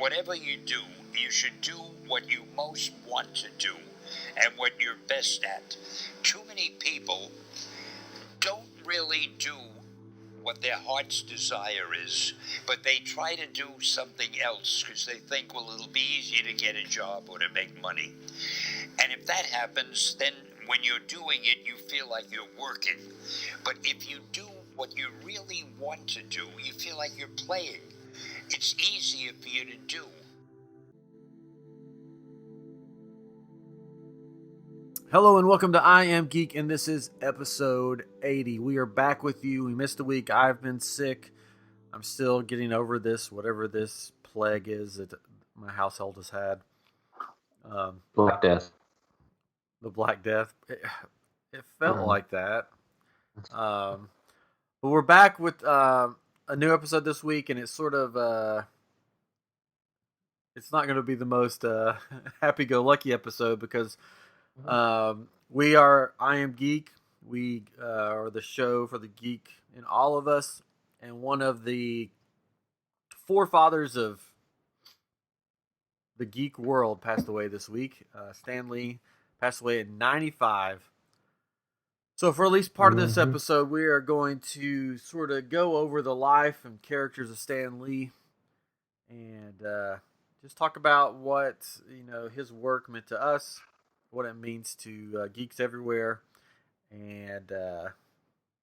whatever you do, you should do what you most want to do and what you're best at. Too many people don't really do what their heart's desire is, but they try to do something else because they think, well, it'll be easier to get a job or to make money. And if that happens, then when you're doing it, you feel like you're working. But if you do what you really want to do, you feel like you're playing. It's easier for you to do. Hello and welcome to I Am Geek, and this is episode 80. We are back with you. We missed a week. I've been sick. I'm still getting over this, whatever this plague is that my household has had. Black Death. The Black Death. It felt like that. But we're back with a new episode this week, and it's sort of... it's not going to be the most happy-go-lucky episode because... we are I Am Geek. We are the show for the geek in all of us, and one of the forefathers of the geek world passed away this week. Stan Lee passed away at 95. So for at least part of this episode, we are going to sort of go over the life and characters of Stan Lee, and just talk about what his work meant to us, what it means to geeks everywhere, and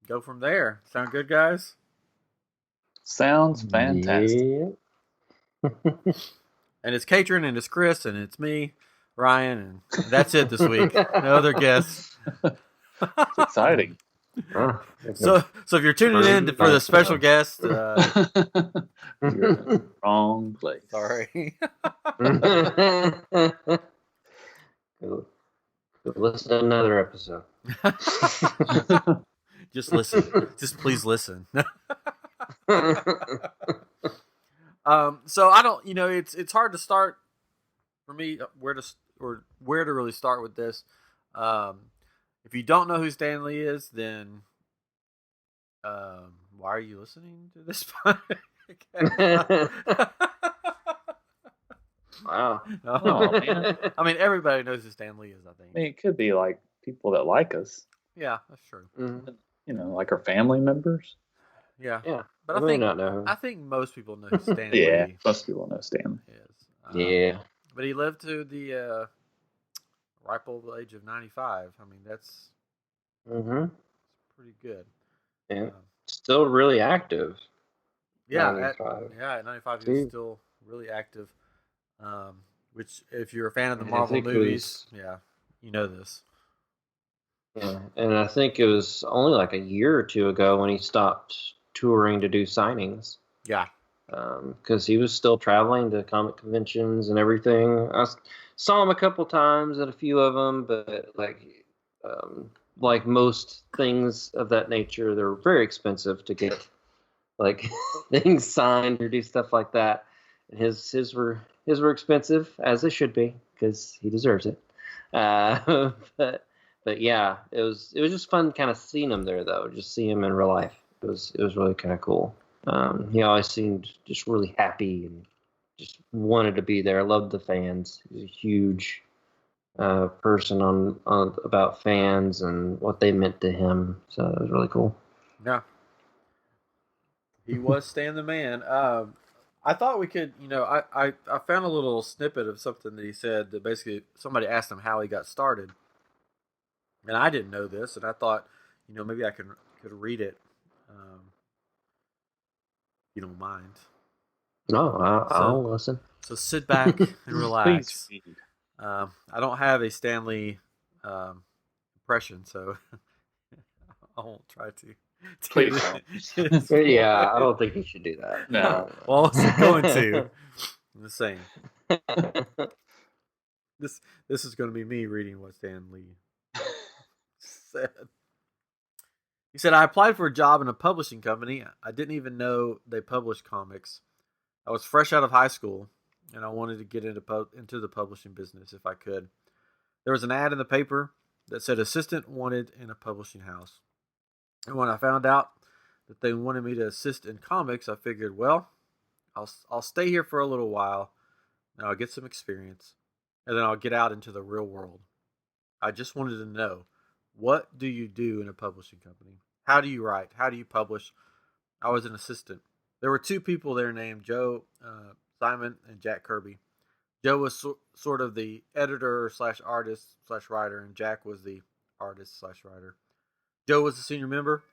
go from there. Sound good, guys? Sounds fantastic. Yeah. And it's Katrin, and it's Chris, and it's me, Ryan, and that's it this week. No other guests. It's exciting. So if you're tuning in for the special guest, You're in the wrong place. sorry. Go listen to another episode. Just listen. Just please listen. So I don't, it's hard to start for me where to really start with this. If you don't know who Stan Lee is, then why are you listening to this podcast? Wow. Oh, man. I mean, everybody knows who Stan Lee is, I think. I mean, it could be like people that like us, Yeah, that's true. like our family members. Yeah. Yeah. But I may think not know. I think most people know who Stan Yeah, Lee most people know Stanley. is. Yeah. But he lived to the ripe old age of 95. I mean, that's pretty good. Yeah. Still really active. Yeah, 95. at 95 he was still really active. Which, if you're a fan of the Marvel movies, you know this. Yeah, and I think it was only like a year or two ago when he stopped touring to do signings. Yeah. Because he was still traveling to comic conventions and everything. I saw him a couple times at a few of them, but like most things of that nature, they're very expensive to get like things signed or do stuff like that. And his were expensive, as they should be, because he deserves it. But yeah, it was just fun kind of seeing him there, though. Just seeing him in real life. It was really kind of cool. He always seemed just really happy and just wanted to be there. I loved the fans. He's a huge person on about fans and what they meant to him. So it was really cool. Yeah. He was Stan the Man. I thought we could, I found a little snippet of something that he said that basically somebody asked him how he got started. And I didn't know this, and I thought, maybe I could read it. If you don't mind. No, I'll listen. So sit back and relax. Please. I don't have a Stan Lee impression, so I won't try to. Please don't. Yeah, I don't think you should do that. No. Well, I was going to. I'm just saying. This is going to be me reading what Stan Lee said. He said, I applied for a job in a publishing company. I didn't even know they published comics. I was fresh out of high school, and I wanted to get into the publishing business if I could. There was an ad in the paper that said assistant wanted in a publishing house. And when I found out that they wanted me to assist in comics, I figured, well, I'll stay here for a little while and I'll get some experience, and then I'll get out into the real world. I just wanted to know, what do you do in a publishing company? How do you write? How do you publish? I was an assistant. There were two people there named Joe Simon and Jack Kirby. Joe was sort of the editor slash artist slash writer, and Jack was the artist slash writer. Joe was the senior member,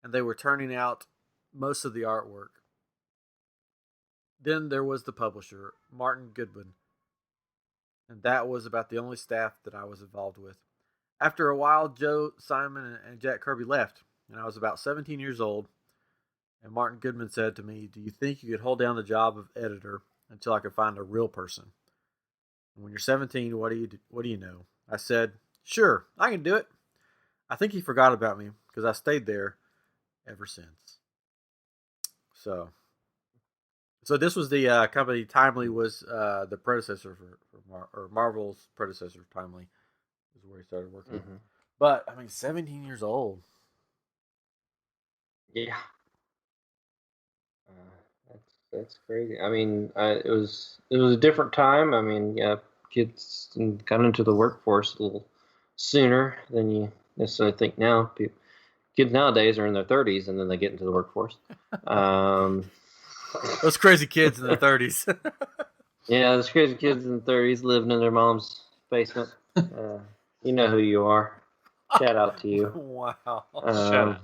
and they were turning out most of the artwork. Then there was the publisher, Martin Goodman, and that was about the only staff that I was involved with. After a while, Joe Simon and Jack Kirby left, and I was about 17 years old. And Martin Goodman said to me, "Do you think you could hold down the job of editor until I could find a real person? And when you're 17, what do you know?" I said, "Sure, I can do it." I think he forgot about me because I stayed there ever since. So this was the company. Timely was the predecessor or Marvel's predecessor. Timely is where he started working. Mm-hmm. But I mean, 17 years old. Yeah. That's crazy. I mean, it was a different time. I mean, yeah, kids got into the workforce a little sooner than you necessarily think now. Kids nowadays are in their 30s and then they get into the workforce. Those crazy kids in their 30s. Yeah, those crazy kids in the 30s living in their mom's basement. You know who you are. Shout out to you. Wow. Shout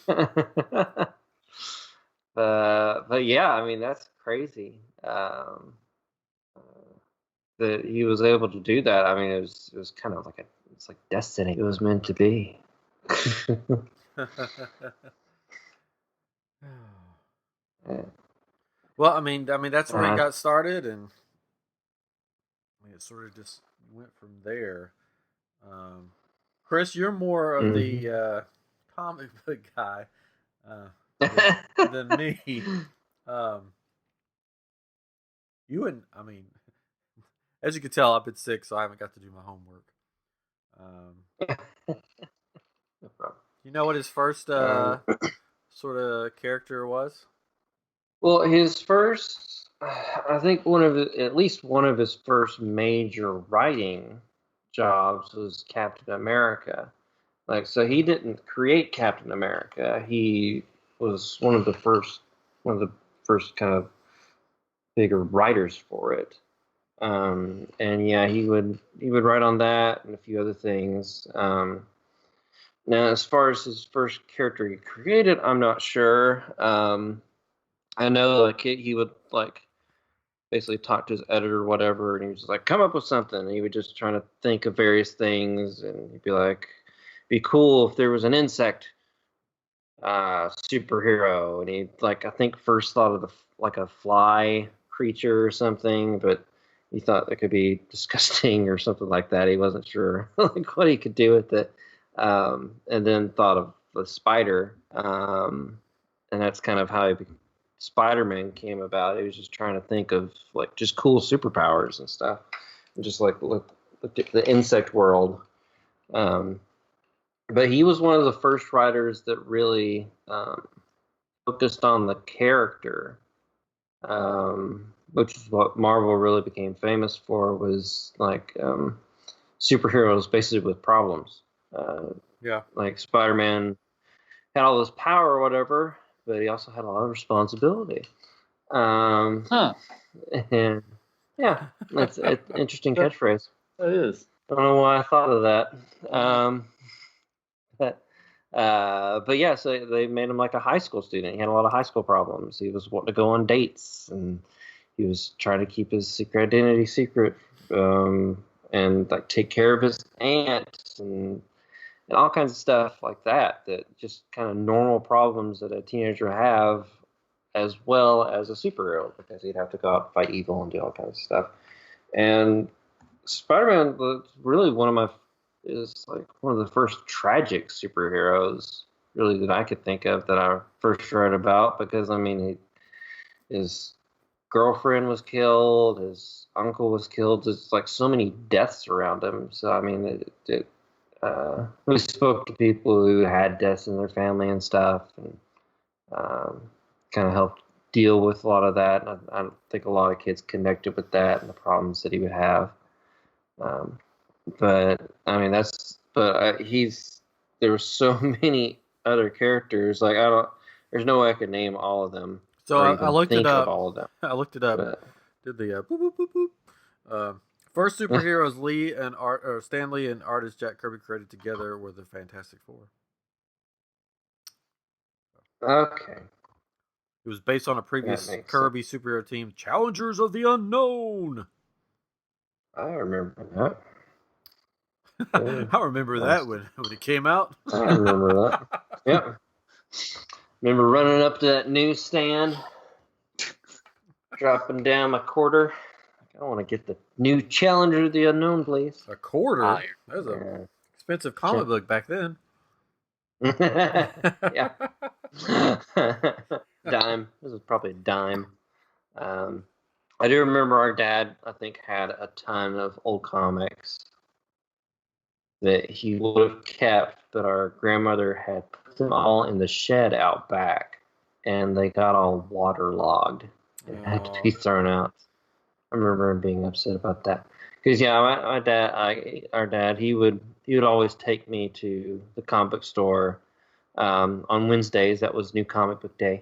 out. But yeah, I mean that's crazy. That he was able to do that. I mean, it was kind of like it's like destiny. It was meant to be. Well, I mean that's where he got started, and I mean, it sort of just went from there. Chris, you're more of the comic book guy than me. You and I mean, as you can tell, I've been sick, so I haven't got to do my homework. No problem. You know what his first sort of character was? Well, his first, I think at least one of his first major writing jobs was Captain America. Like, so he didn't create Captain America. He was one of the first kind of bigger writers for it. And yeah, he would write on that and a few other things. Now, as far as his first character he created, I'm not sure. I know like he would like basically talk to his editor or whatever, and he was just like, come up with something. And he would just try to think of various things, and he'd be like, be cool if there was an insect superhero. And he like I think first thought of like a fly creature or something, but he thought it could be disgusting or something like that. He wasn't sure like what he could do with it. And then thought of the spider, and that's kind of how Spider-Man came about. He was just trying to think of like just cool superpowers and stuff, and just like look the insect world. But he was one of the first writers that really focused on the character, which is what Marvel really became famous for. Was like superheroes basically with problems. Yeah. Like Spider-Man had all this power or whatever, but he also had a lot of responsibility. And yeah, that's an interesting catchphrase. It is. I don't know why I thought of that. But yeah, so they made him like a high school student. He had a lot of high school problems. He was wanting to go on dates, and he was trying to keep his secret identity secret, and like take care of his aunt and all kinds of stuff like that. That just kind of normal problems that a teenager have, as well as a superhero, because he'd have to go out and fight evil and do all kinds of stuff. And Spider-Man was really one of the first tragic superheroes really that I could think of that I first read about, because I mean his girlfriend was killed, his uncle was killed. There's like so many deaths around him. So I mean we spoke to people who had deaths in their family and stuff, and kind of helped deal with a lot of that. I think a lot of kids connected with that and the problems that he would have. But I mean, there were so many other characters. Like there's no way I could name all of them So or I even looked it think of up. all of them. I looked it up. But, Did the boop boop boop boop. First superheroes Lee and Stan Lee and artist Jack Kirby created together were the Fantastic Four. okay. It was based on a previous That makes Kirby superhero team, Challengers of the Unknown. I remember that. Yeah. I remember that when it came out. I remember that. Yep. Remember running up to that newsstand, dropping down my quarter. I want to get the new Challenger of the Unknown, please. A quarter? Ah, That was an expensive comic book back then. Yeah. Dime. This was probably a dime. I do remember our dad, I think, had a ton of old comics that he would have kept, but our grandmother had put them all in the shed out back, and they got all waterlogged and had to be thrown out. I remember him being upset about that. Because our dad, he would always take me to the comic book store on Wednesdays. That was New Comic Book Day,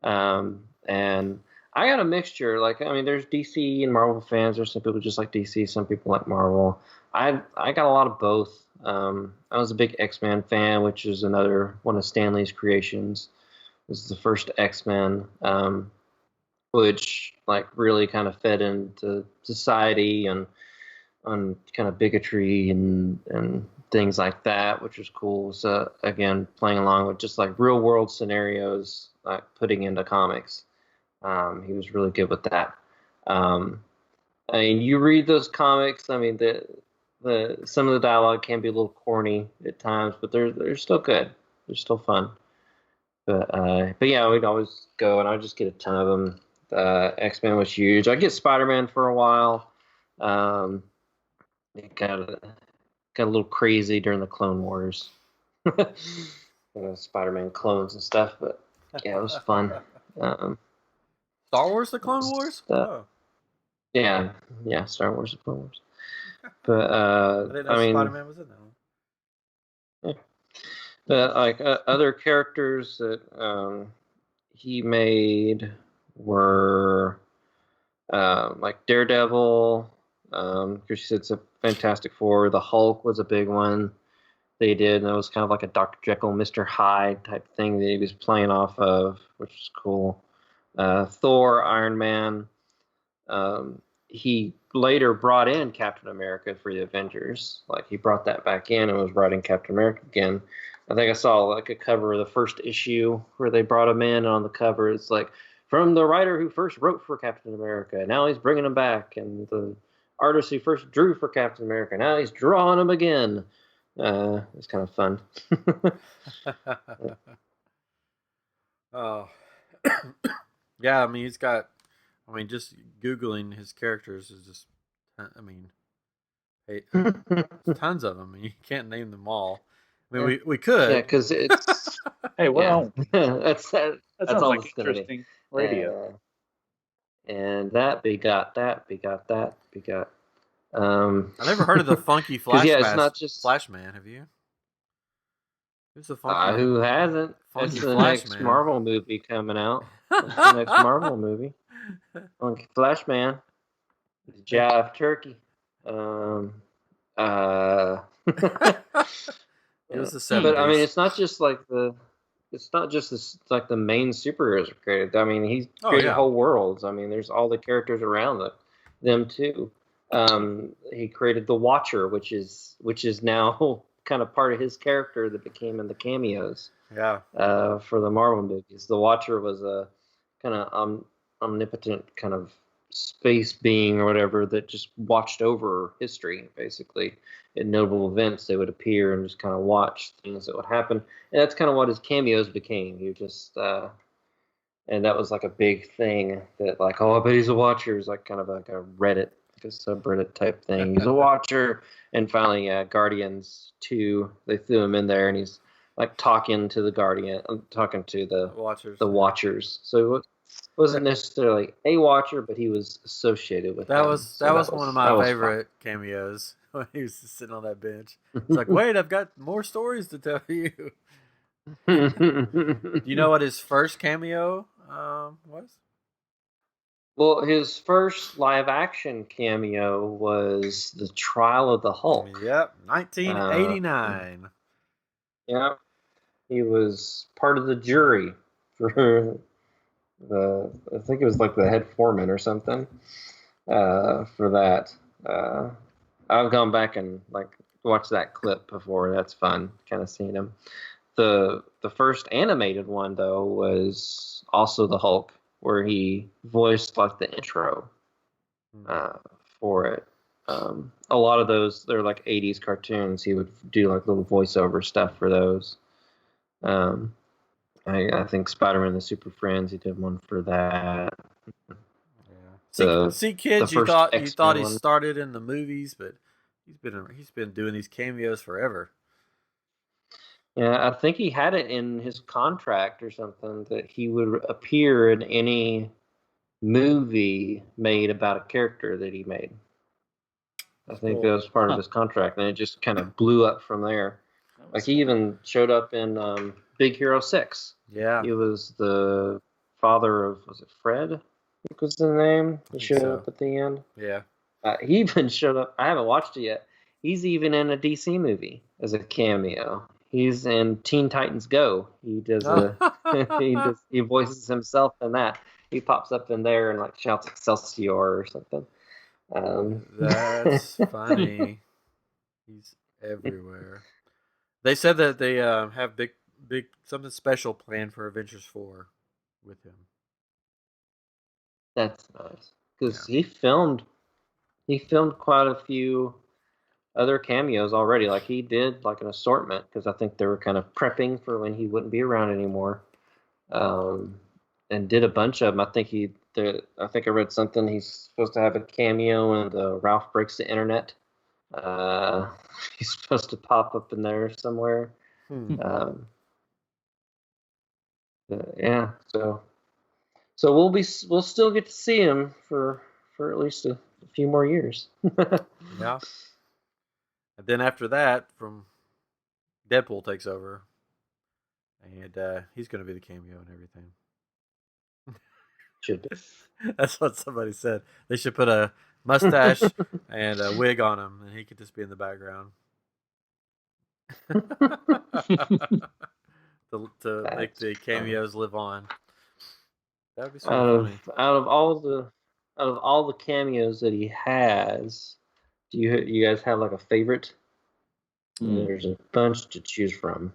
and I got a mixture. Like, I mean, there's DC and Marvel fans. There's some people just like DC, some people like Marvel. I got a lot of both. I was a big X-Men fan, which is another one of Stan Lee's creations. This is the first X-Men, which like really kind of fed into society and on kind of bigotry and things like that, which was cool. So again, playing along with just like real world scenarios, like putting into comics. He was really good with that. I mean, you read those comics. I mean, some of the dialogue can be a little corny at times, but they're still good. They're still fun. But yeah, we'd always go, and I'd just get a ton of them. X-Men was huge. I get Spider-Man for a while. It got a little crazy during the Clone Wars. Spider-Man clones and stuff, but yeah, it was fun. Star Wars: The Clone Wars. Yeah, Star Wars: The Clone Wars. But I didn't know Spider-Man was in that one. Yeah. But like other characters that he made were like Daredevil. Because she said it's a Fantastic Four. The Hulk was a big one they did, and it was kind of like a Dr. Jekyll, Mr. Hyde type thing that he was playing off of, which was cool. Thor, Iron Man. He later brought in Captain America for the Avengers. Like, he brought that back in and was writing Captain America again. I think I saw like a cover of the first issue where they brought him in, and on the cover it's like, from the writer who first wrote for Captain America, now he's bringing him back, and the artist who first drew for Captain America, now he's drawing him again. It's kind of fun. Oh, yeah. I mean, he's got. I mean, just Googling his characters is just. I mean, tons of them. You can't name them all. I mean, we could. Yeah, because it's. Hey, well, that's that that's sounds all like it's gonna be. interesting radio. And that begot that begot that begot. I never heard of the Funky Flash. Yeah, it's not just Flashman. Have you? Who's the Funky? Who hasn't? Funky That's the Flash next Man. Marvel movie coming out. That's the next Marvel movie. Funky Flash Man. Jive Turkey. It was the 70s. But I mean, it's not just like like the main superheroes are created. I mean, he's created whole worlds. I mean, there's all the characters around them too. He created the Watcher, which is now kind of part of his character that became in the cameos. Yeah. For the Marvel movies, the Watcher was a kind of omnipotent kind of space being or whatever that just watched over history, basically. In notable events, they would appear and just kind of watch things that would happen, and that's kind of what his cameos became. He just and that was like a big thing that, like, oh, I bet he's a Watcher. It's like kind of like a Reddit, like a subreddit type thing. He's a Watcher. And finally, Guardians 2, they threw him in there, and he's like talking to the Watchers. So wasn't necessarily a watcher, but he was associated with That them. was So that was one of my that was favorite cameos when he was just sitting on that bench. It's like, wait, I've got more stories to tell you. fun. Do you know what his first cameo was? Well, his first live action cameo was the Trial of the Hulk. Yep, 1989. Yeah, he was part of the jury for I think it was like the head foreman or something for that. I've gone back and like watched that clip before. That's fun, kind of seeing him. The first animated one though was also the Hulk, where he voiced like the intro for it. A lot of those they're like 80s cartoons. He would do like little voiceover stuff for those. I think Spider-Man and the Super Friends, he did one for that. Yeah. See, kids, you first thought X-Men he one. started in the movies, but he's been doing these cameos forever. Yeah, I think he had it in his contract or something that he would appear in any movie made about a character that he made. I think that was part of his contract, and it just kind of blew up from there. Like he even showed up in Big Hero 6. Yeah. He was the father of, was it Fred? I think was the name. He showed up at the end. Yeah. He even showed up. I haven't watched it yet. He's even in a DC movie as a cameo. He's in Teen Titans Go. He does he voices himself in that. He pops up in there and like shouts Excelsior or something. That's funny. He's everywhere. They said that they have big something special planned for Avengers 4 with him. That's nice because he filmed quite a few other cameos already. Like he did like an assortment because I think they were kind of prepping for when he wouldn't be around anymore, and did a bunch of them. I think I read something. He's supposed to have a cameo in the Ralph Breaks the Internet. He's supposed to pop up in there somewhere. Yeah, so we'll still get to see him for at least a few more years. Yeah. And then after that, from Deadpool takes over, and he's going to be the cameo and everything. Should be. That's what somebody said. They should put a mustache and a wig on him, and he could just be in the background. to make the cameos live on. That would be so funny. Out of all the cameos that he has, do you guys have like a favorite? There's a bunch to choose from.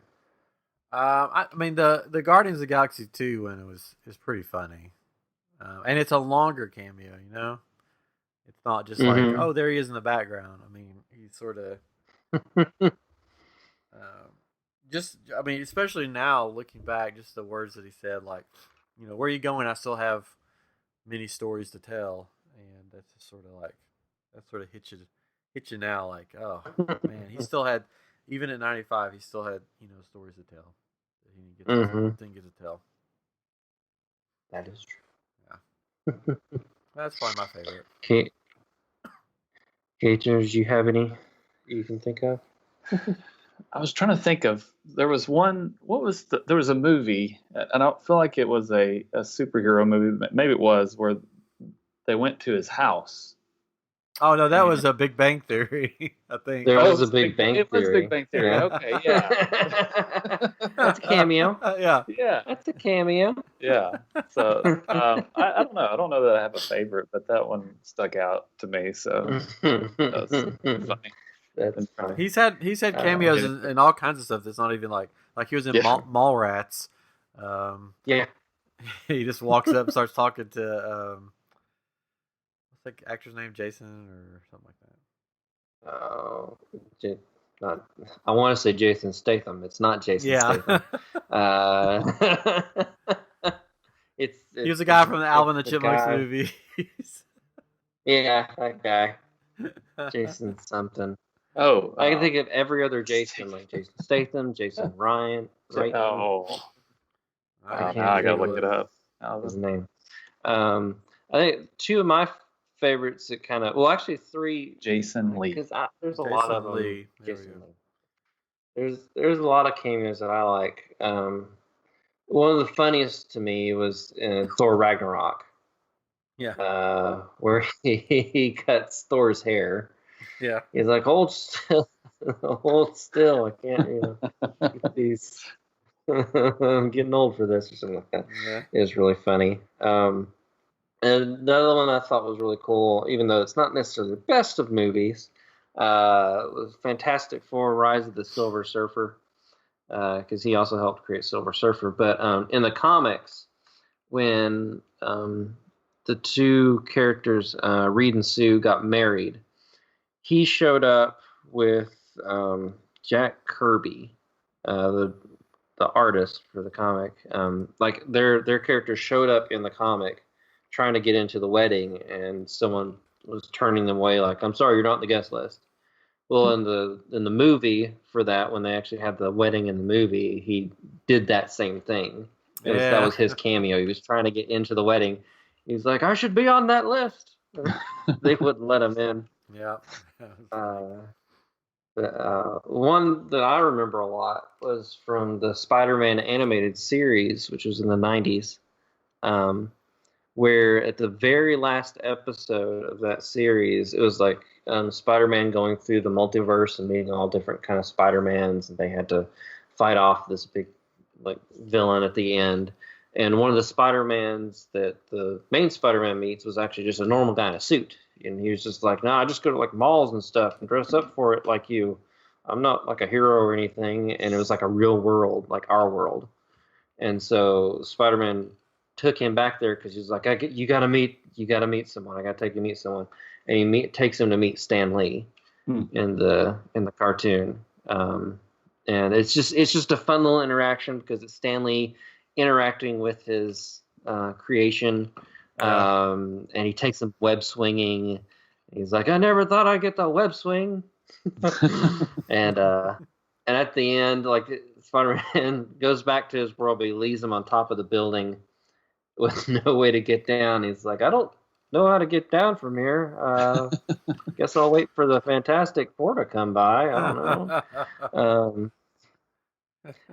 I mean the Guardians of the Galaxy 2 one is pretty funny, and it's a longer cameo. You know, it's not just like, oh, there he is in the background. I mean, he's sort of I mean, especially now looking back, just the words that he said, like, you know, where are you going? I still have many stories to tell, and that's just sort of like that sort of hits you now, like, oh man, he still had, even at 95, he still had, you know, stories to tell that he didn't get to tell. That is true. Yeah, that's probably my favorite. Okay, do you have any you can think of? I was trying to think of, there was one, there was a movie, and I don't feel like it was a superhero movie, but maybe it was, where they went to his house. Oh, no, that was a Big Bang Theory, I think. There was a Big Bang Theory. It was Big Bang Theory, okay, yeah. That's a cameo. Yeah. That's a cameo. Yeah. So, I don't know. I don't know that I have a favorite, but that one stuck out to me, so that was funny. That's funny. He's had cameos in all kinds of stuff that's not even like he was in Mallrats. Yeah. He just walks up and starts talking to what's the actor's name, Jason or something like that. I want to say Jason Statham. It's not Jason Statham. He was a guy from the Alvin and the Chipmunks movies. Yeah, that guy. Jason something. Oh, I can think of every other Jason, like Jason Statham, Jason Ryan. Oh, now I gotta look it up. His name. I think two of my favorites that kind of, well, actually three, Jason Lee. because there's a lot of Jason them. Lee. There we Jason go. Lee. There's a lot of cameos that I like. One of the funniest to me was in Thor Ragnarok, Yeah. where he cuts Thor's hair. Yeah. He's like, hold still, hold still. I can't, get these. I'm getting old for this or something like that. Yeah. It was really funny. And another one I thought was really cool, even though it's not necessarily the best of movies, was Fantastic Four: Rise of the Silver Surfer, because he also helped create Silver Surfer. But in the comics, when the two characters, Reed and Sue, got married, he showed up with Jack Kirby, the artist for the comic. Like their characters showed up in the comic trying to get into the wedding, and someone was turning them away, like, I'm sorry, you're not on the guest list. Well, in the movie, for that, when they actually had the wedding in the movie, he did that same thing. That was his cameo. He was trying to get into the wedding. He's like, I should be on that list. They wouldn't let him in. Yeah. One that I remember a lot was from the Spider-Man animated series, which was in the 90s, where at the very last episode of that series, it was like Spider-Man going through the multiverse and meeting all different kind of Spider-Mans, and they had to fight off this big villain at the end. And one of the Spider-Mans that the main Spider-Man meets was actually just a normal guy in a suit. And he was just like, no, I just go to malls and stuff and dress up for it like you. I'm not like a hero or anything. And it was like a real world, like our world. And so Spider-Man took him back there because he's like, you got to meet someone. I got to take you to meet someone. And he takes him to meet Stan Lee in the cartoon. And it's just a fun little interaction because it's Stan Lee interacting with his creation. And he takes him web swinging. He's like, I never thought I'd get the web swing. and at the end, like, Spider-Man goes back to his world, but he leaves him on top of the building with no way to get down. He's like, I don't know how to get down from here. Guess I'll wait for the Fantastic Four to come by. I don't know.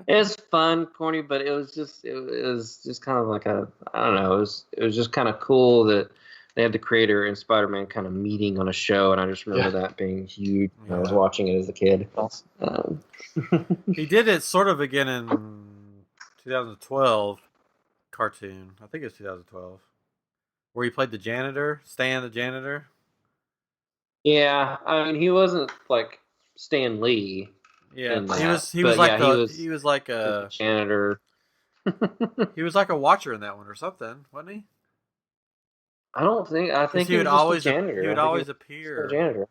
It's fun, corny, but it was just kind of like I don't know. It was just kind of cool that they had the creator and Spider-Man kind of meeting on a show, and I just remember that being huge. I was watching it as a kid. He did it sort of again in 2012 cartoon. I think it was 2012, where he played the janitor, Stan the janitor. Yeah, I mean, he wasn't like Stan Lee. Yeah, he was like a janitor. He was like a watcher in that one or something, wasn't he? I think he would always janitor. He would always appear. Janitor.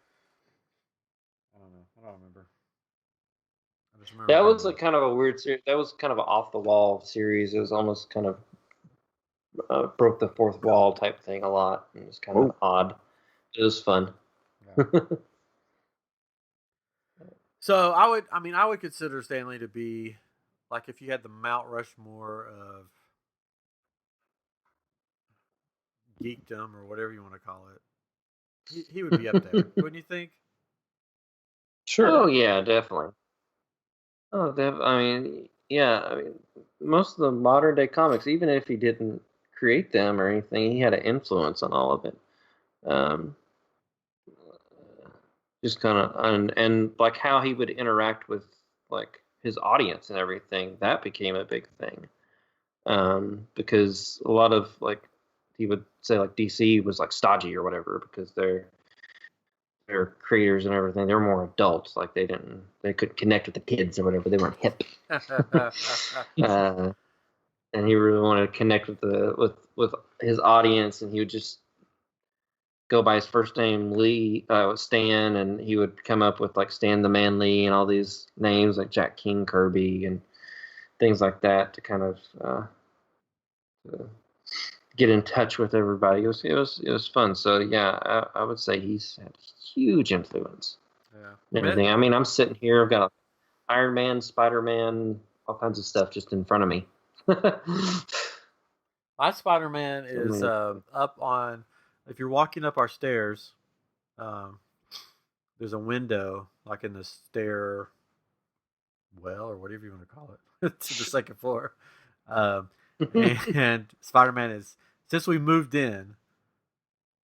I don't know. I don't remember. I just remember that was kind of a weird series. That was kind of an off the wall series. It was almost kind of broke the fourth wall type thing a lot. It was kind of odd. It was fun. Yeah. So I would consider Stan Lee to be like, if you had the Mount Rushmore of geekdom or whatever you want to call it, he would be up there, wouldn't you think? Sure. Oh yeah, definitely. Oh, I mean, most of the modern day comics, even if he didn't create them or anything, he had an influence on all of it. Just kind of, and like how he would interact with like his audience and everything, that became a big thing. Because a lot of, like, he would say like DC was like stodgy or whatever because their creators and everything, they were more adults. Like they couldn't connect with the kids or whatever. They weren't hip. And he really wanted to connect with his audience, and he would just go by his first name, Lee, Stan, and he would come up with like Stan the Man Lee and all these names like Jack King Kirby and things like that to kind of to get in touch with everybody. It was fun. So yeah, I would say he's had huge influence. Yeah. Everything. I mean, I'm sitting here, I've got Iron Man, Spider-Man, all kinds of stuff just in front of me. My Spider-Man is up on. If you're walking up our stairs, there's a window like in the stair well or whatever you want to call it to the second floor. And Spider-Man is since we moved in,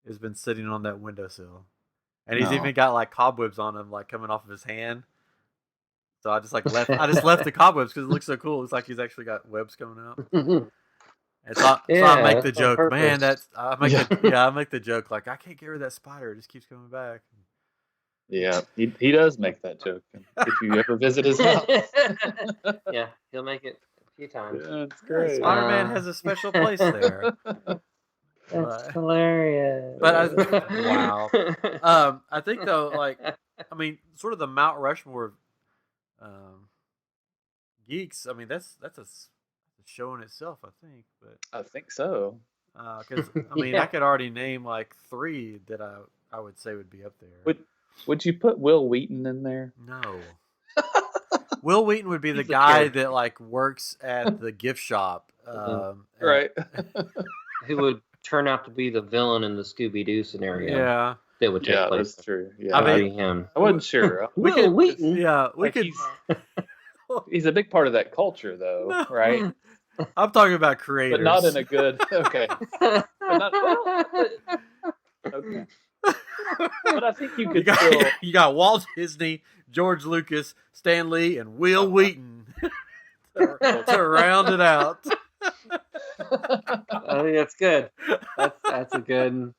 has been sitting on that windowsill, and he's even got like cobwebs on him, like coming off of his hand. So I just left the cobwebs because it looks so cool. It's like he's actually got webs coming out. And so I make the joke, man. I make the joke like I can't get rid of that spider. It just keeps coming back. Yeah, he does make that joke. If you ever visit his house, yeah, he'll make it a few times. Yeah, it's great. Spider-Man has a special place there. That's hilarious. But wow. I think though, like, I mean, sort of the Mount Rushmore geeks. I mean, that's a show in itself. I think, but I think so. Because I mean, I could already name like 3 that I would say would be up there. Would you put Will Wheaton in there? No. Will Wheaton would be the guy that like works at the gift shop, right? Who would turn out to be the villain in the Scooby-Doo scenario? Yeah, that would take place. That's true. Yeah, I mean, him. I wasn't sure. Will Wheaton. Yeah, we could. He's a big part of that culture, though, right? I'm talking about creators, but not in a good. Okay. Okay. But I think you could you got Walt Disney, George Lucas, Stan Lee, and Will Wheaton to round it out. I think that's good. That's a good.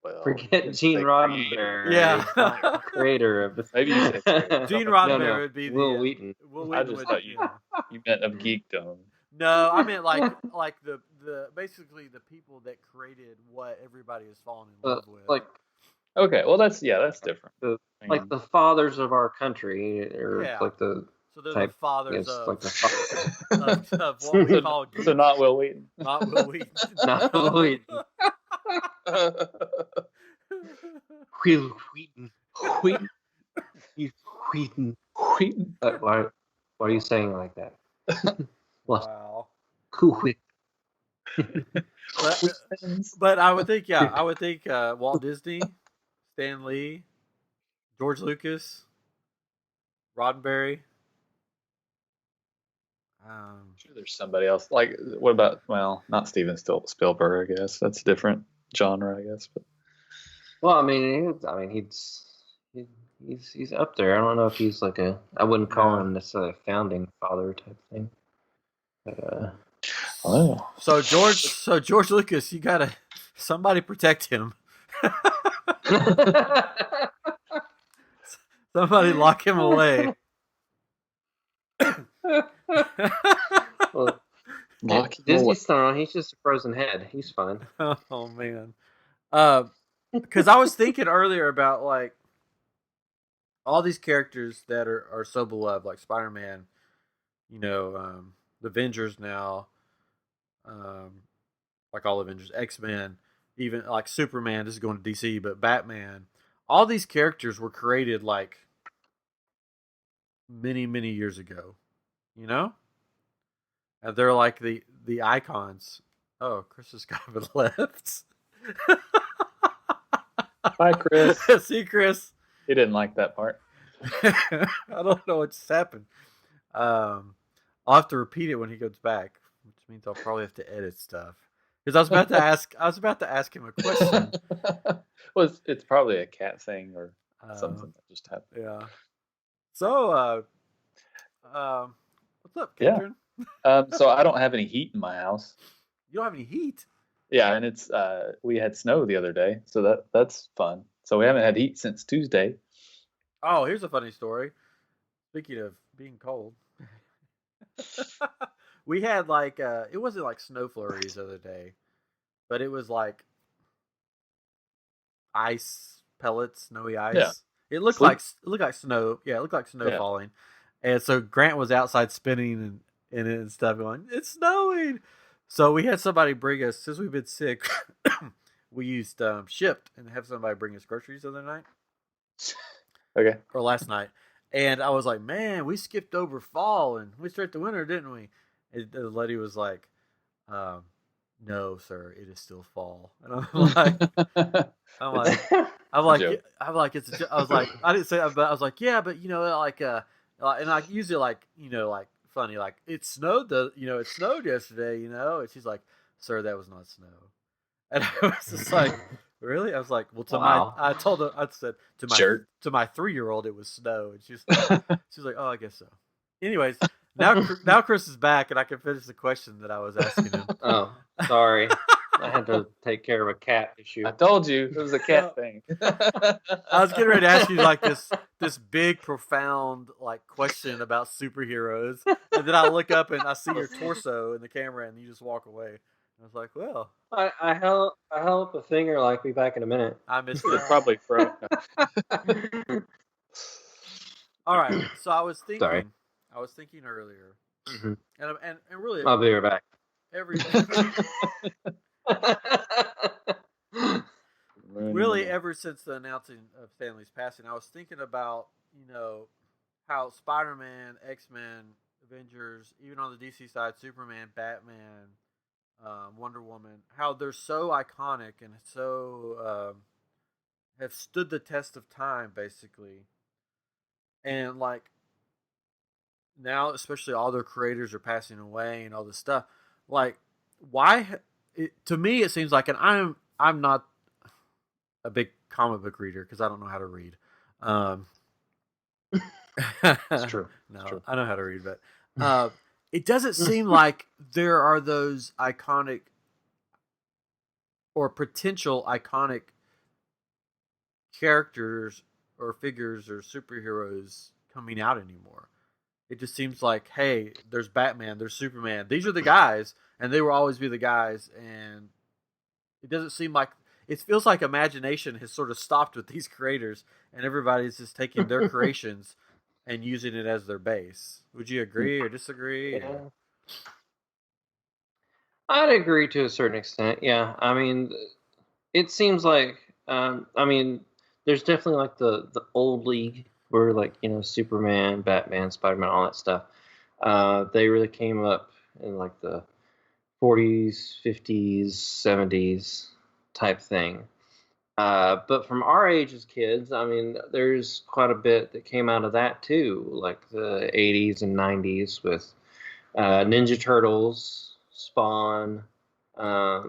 Well, forget Gene Roddenberry. Yeah, creator of the. Maybe you said Gene Roddenberry would be Will Wheaton. Will Wheaton. I just thought you meant of geekdom. No, I meant like the basically the people that created what everybody is falling in love with. Like, okay, well that's different. Like the fathers of our country, or like the. So they're the fathers of, like the of what we call geeks. So not Will Wheaton. Not Will Wheaton. Not Will Wheaton. Will Wheaton. Wheaton. Wheaton. Wheaton. Why are you saying it like that? Wow. Cool. But I would think, Walt Disney, Stan Lee, George Lucas, Roddenberry. I'm sure there's somebody else. Like, what about? Well, not Steven Spielberg. I guess that's a different genre. I guess, but. Well, I mean, he's up there. I don't know if he's like I wouldn't call him necessarily a founding father type thing. But, So George Lucas, you gotta somebody protect him. Somebody lock him away. Well, Disney's not. He's just a frozen head. He's fine. Oh man, because I was thinking earlier about like all these characters that are so beloved, like Spider-Man, the Avengers now, like all Avengers, X-Men, even like Superman. This is going to DC, but Batman. All these characters were created like many, many years ago. And they're like the icons. Oh, Chris has kind of left. Bye, Chris. See, Chris. He didn't like that part. I don't know what just happened. I'll have to repeat it when he goes back, which means I'll probably have to edit stuff. Because I was about to ask him a question. Well, it's probably a cat thing or something that just happened. Yeah. So, what's up, Catherine? Yeah. So I don't have any heat in my house. You don't have any heat? Yeah, and it's we had snow the other day, so that's fun. So we haven't had heat since Tuesday. Oh, here's a funny story. Speaking of being cold, we had like it wasn't like snow flurries the other day, but it was like ice pellets, snowy ice. Yeah. It looked like snow. Yeah, it looked like snow falling. And so Grant was outside spinning and stuff, going, "It's snowing." So we had somebody bring us, since we've been sick. We used Shipt and have somebody bring us groceries the other night. Okay. Or last night. And I was like, man, we skipped over fall and we straight to winter, didn't we? And the lady was like, no, sir, it is still fall. And I'm like, I'm like, I'm like, joke. I'm like, I was like, I didn't say that, but I was like, yeah, but and I usually like, like funny, like it snowed it snowed yesterday, and she's like, sir, that was not snow. And I was just like, really? I was like, well, Wow. I told her, I said Jerk. to my 3-year-old, it was snow, and she's like, oh, I guess so. Anyways, now Chris is back, and I can finish the question that I was asking him. Oh, sorry. I had to take care of a cat issue. I told you it was a cat thing. I was getting ready to ask you like this big, profound like question about superheroes, and then I look up and I see your torso in the camera, and you just walk away. I was like, well, I held up a finger like be back in a minute. I missed It that. probably froze. All right, so I was Sorry. thinking earlier, Mm-hmm. and really, I'll be right back. Really, ever since the announcing of Stanley's passing, I was thinking about how Spider-Man, X-Men, Avengers, even on the DC side, Superman, Batman, Wonder Woman, how they're so iconic and so have stood the test of time, basically. And like now, especially all their creators are passing away and all this stuff. Like, why? To me, it seems like, and I'm not a big comic book reader because I don't know how to read. It's true. No, It's true. I know how to read, but it doesn't seem like there are those iconic or potential iconic characters or figures or superheroes coming out anymore. It just seems like, hey, there's Batman, there's Superman. These are the guys, and they will always be the guys. And it doesn't seem like it feels like imagination has sort of stopped with these creators, and everybody's just taking their creations and using it as their base. Would you agree or disagree? Yeah. I'd agree to a certain extent. Yeah, I mean, it seems like there's definitely like the old league where like Superman, Batman, Spider-Man, all that stuff. They really came up in like the 40s, 50s, 70s type thing. But from our age as kids, I mean, there's quite a bit that came out of that too, like the 80s and 90s with Ninja Turtles, Spawn, a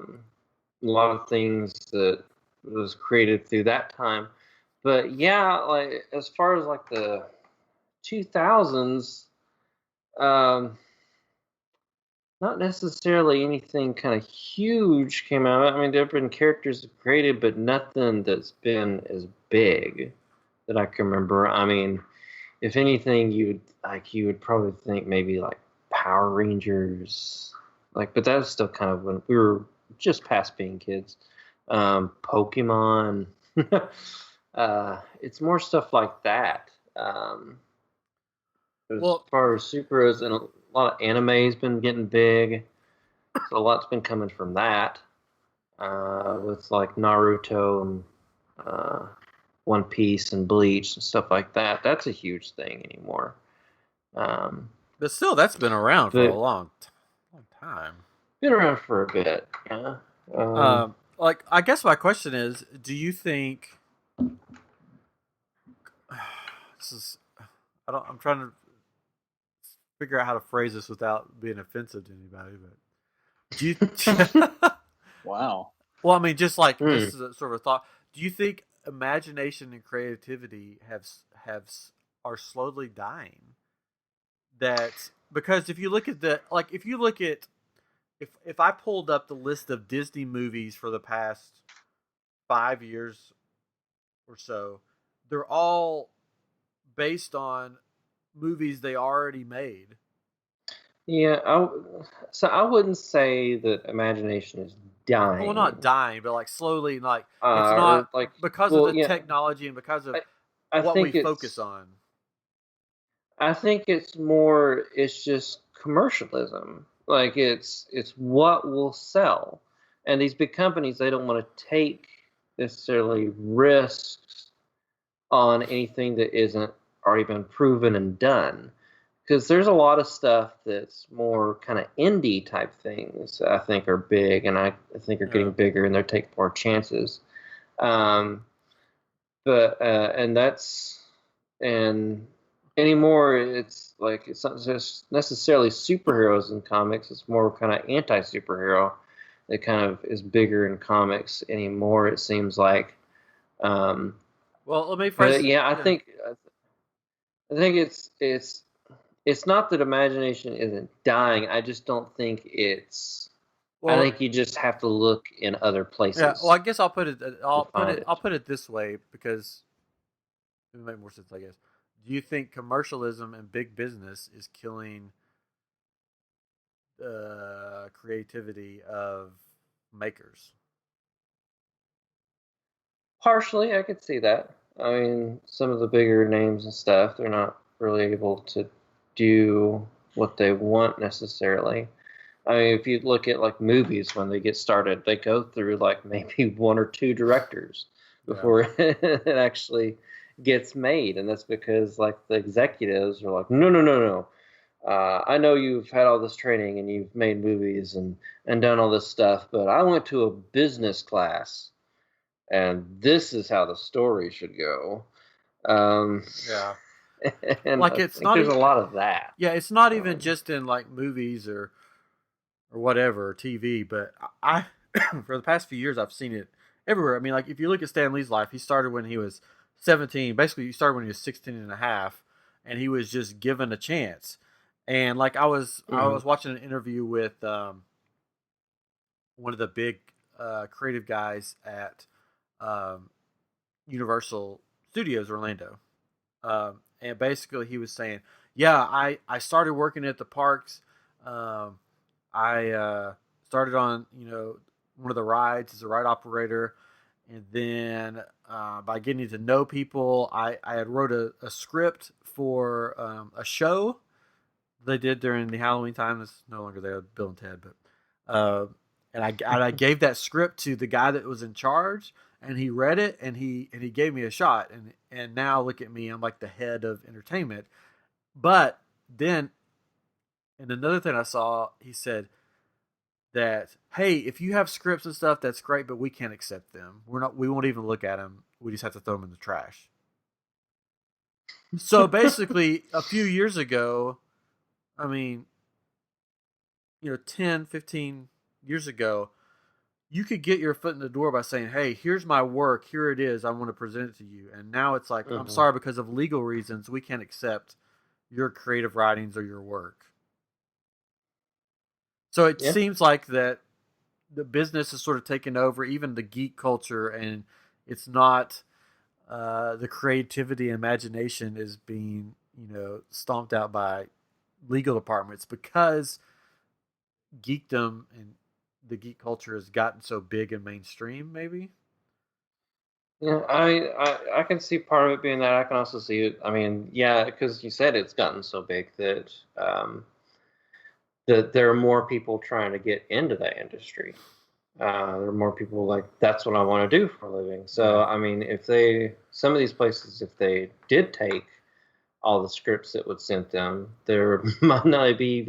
lot of things that was created through that time. But yeah, like as far as like the 2000s, not necessarily anything kind of huge came out. I mean, there have been characters created, but nothing that's been as big that I can remember. I mean, if anything, you would probably think maybe like Power Rangers, like, but that was still kind of when we were just past being kids. Pokemon, it's more stuff like that. As far as superheroes, and a lot of anime's been getting big, so a lot's been coming from that. With like Naruto and One Piece and Bleach and stuff like that. That's a huge thing anymore. But still, that's been around for a long time. Been around for a bit, yeah. Like, I guess my question is, do you think I'm trying to figure out how to phrase this without being offensive to anybody, but do you Wow. Well, I mean, just like this is a sort of a thought. Do you think imagination and creativity are slowly dying? That because if you look at if I pulled up the list of Disney movies for the past 5 years or so, they're all based on movies they already made. Yeah, so I wouldn't say that imagination is dying. Well, not dying, but like slowly, like it's not like because of the technology and because of what we focus on. I think it's just commercialism. Like it's what will sell, and these big companies, they don't want to take necessarily risks on anything that isn't already been proven and done, because there's a lot of stuff that's more kind of indie type things I think are big, and I think are getting bigger, and they're taking more chances. Um, but and that's and anymore it's like it's not just necessarily superheroes in comics. It's more kind of anti-superhero that kind of is bigger in comics anymore. It seems like. Well, let me But first. yeah, I think it's not that imagination isn't dying. I just don't think it's. I Well, think you just have to look in other places. yeah. Well, I guess I'll put it. Find it. I'll put it this way because it would make more sense, I guess. Do you think commercialism and big business is killing creativity of makers? Partially, I could see that. I mean, some of the bigger names and stuff, they're not really able to do what they want necessarily. I mean, if you look at like movies when they get started, they go through like maybe one or two directors before it actually gets made, and that's because like the executives are like, no, no, no, no. I know you've had all this training and you've made movies and done all this stuff, but I went to a business class, and this is how the story should go. Yeah. And Like it's not. there's a lot of that. Yeah, it's not even just in like movies or whatever, or TV, but I for the past few years I've seen it everywhere. I mean, like if you look at Stan Lee's life, he started when he was 17. Basically, he started when he was 16 and a half, and he was just given a chance. And like I was watching an interview with one of the big creative guys at um, Universal Studios Orlando. And basically he was saying, yeah, I started working at the parks. I started on, one of the rides as a ride operator. And then by getting to know people, I had wrote a script for a show they did during the Halloween time. It's no longer there, Bill and Ted, but and I gave that script to the guy that was in charge, and he read it, and he gave me a shot, and now look at me, I'm like the head of entertainment. But then, and another thing I saw, he said that, hey, if you have scripts and stuff, that's great, but we can't accept them. We won't even look at them. We just have to throw them in the trash. So basically, a few years ago, I mean, 10, 15 years ago, you could get your foot in the door by saying, hey, here's my work. Here it is. I want to present it to you. And now it's like, I'm sorry, because of legal reasons, we can't accept your creative writings or your work. So it seems like that the business is sort of taken over, even the geek culture, and it's not the creativity and imagination is being, stomped out by legal departments because geekdom and the geek culture has gotten so big and mainstream, maybe. Yeah, I can see part of it being that. I can also see it. I mean, yeah, because you said it's gotten so big that that there are more people trying to get into that industry. There are more people like, that's what I want to do for a living. So, I mean, some of these places, if they did take all the scripts that would send them, there might not be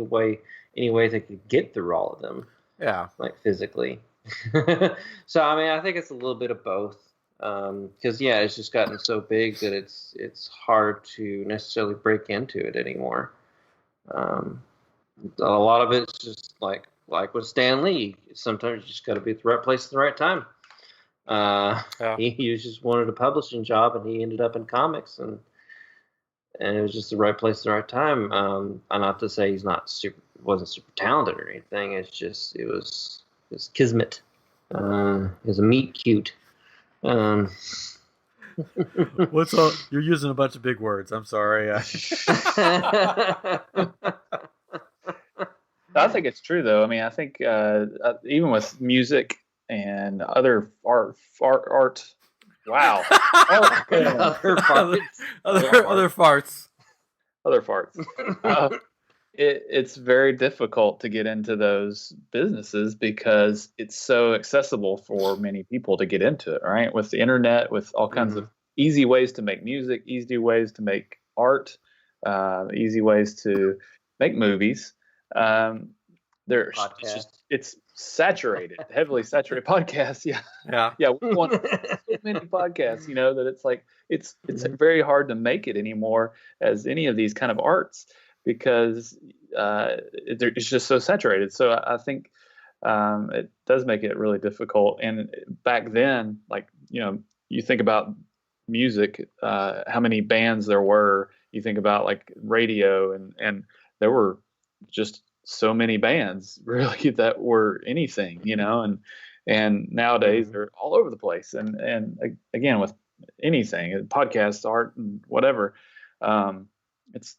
any way they could get through all of them. Yeah. Like physically. So, I mean, I think it's a little bit of both. Because it's just gotten so big that it's hard to necessarily break into it anymore. A lot of it's just like with Stan Lee. Sometimes you just got to be at the right place at the right time. He just wanted a publishing job, and he ended up in comics, and it was just the right place at the right time. Not to say he's wasn't super talented or anything. It's just it was kismet. It was a meet cute. What's up? You're using a bunch of big words. I'm sorry. I think it's true, though. I mean, I think even with music and other art. Wow. Other farts. It's very difficult to get into those businesses because it's so accessible for many people to get into it, right? With the internet, with all kinds of easy ways to make music, easy ways to make art. easy ways to make movies. There's it's saturated, heavily saturated podcasts. Yeah, Yeah. yeah. We want so many podcasts, that it's like it's very hard to make it anymore as any of these kind of arts because it's just so saturated. So I think it does make it really difficult. And back then, like you think about music, how many bands there were. You think about like radio, and there were just so many bands really that were anything, and nowadays they're all over the place. And again, with anything, podcasts, art, and whatever, it's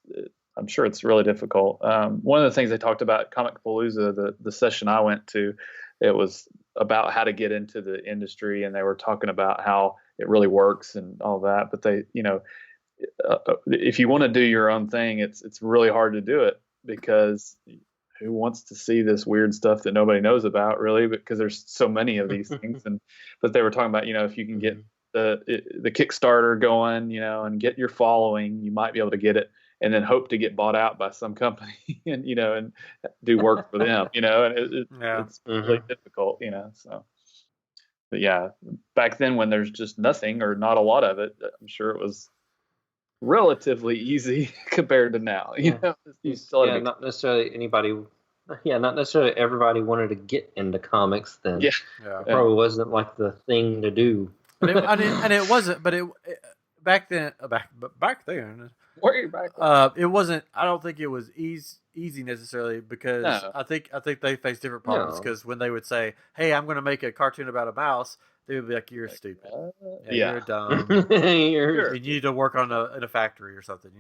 I'm sure it's really difficult. One of the things they talked about at Comic Palooza, the session I went to, it was about how to get into the industry, and they were talking about how it really works and all that. But they, if you want to do your own thing, it's really hard to do it because who wants to see this weird stuff that nobody knows about, really? Because there's so many of these things. But they were talking about, if you can get the Kickstarter going, and get your following, you might be able to get it, and then hope to get bought out by some company, and and do work for them, and it's really difficult, So, but yeah, back then when there's just nothing or not a lot of it, I'm sure it was relatively easy compared to now. You still have not necessarily anybody. Yeah, not necessarily everybody wanted to get into comics then. Yeah. It probably wasn't like the thing to do. And it wasn't, but it back then. It wasn't. I don't think it was easy necessarily because I think they faced different problems because when they would say, "Hey, I'm going to make a cartoon about a mouse," they would be like, "You're stupid. You're dumb. You need to work in a factory or something."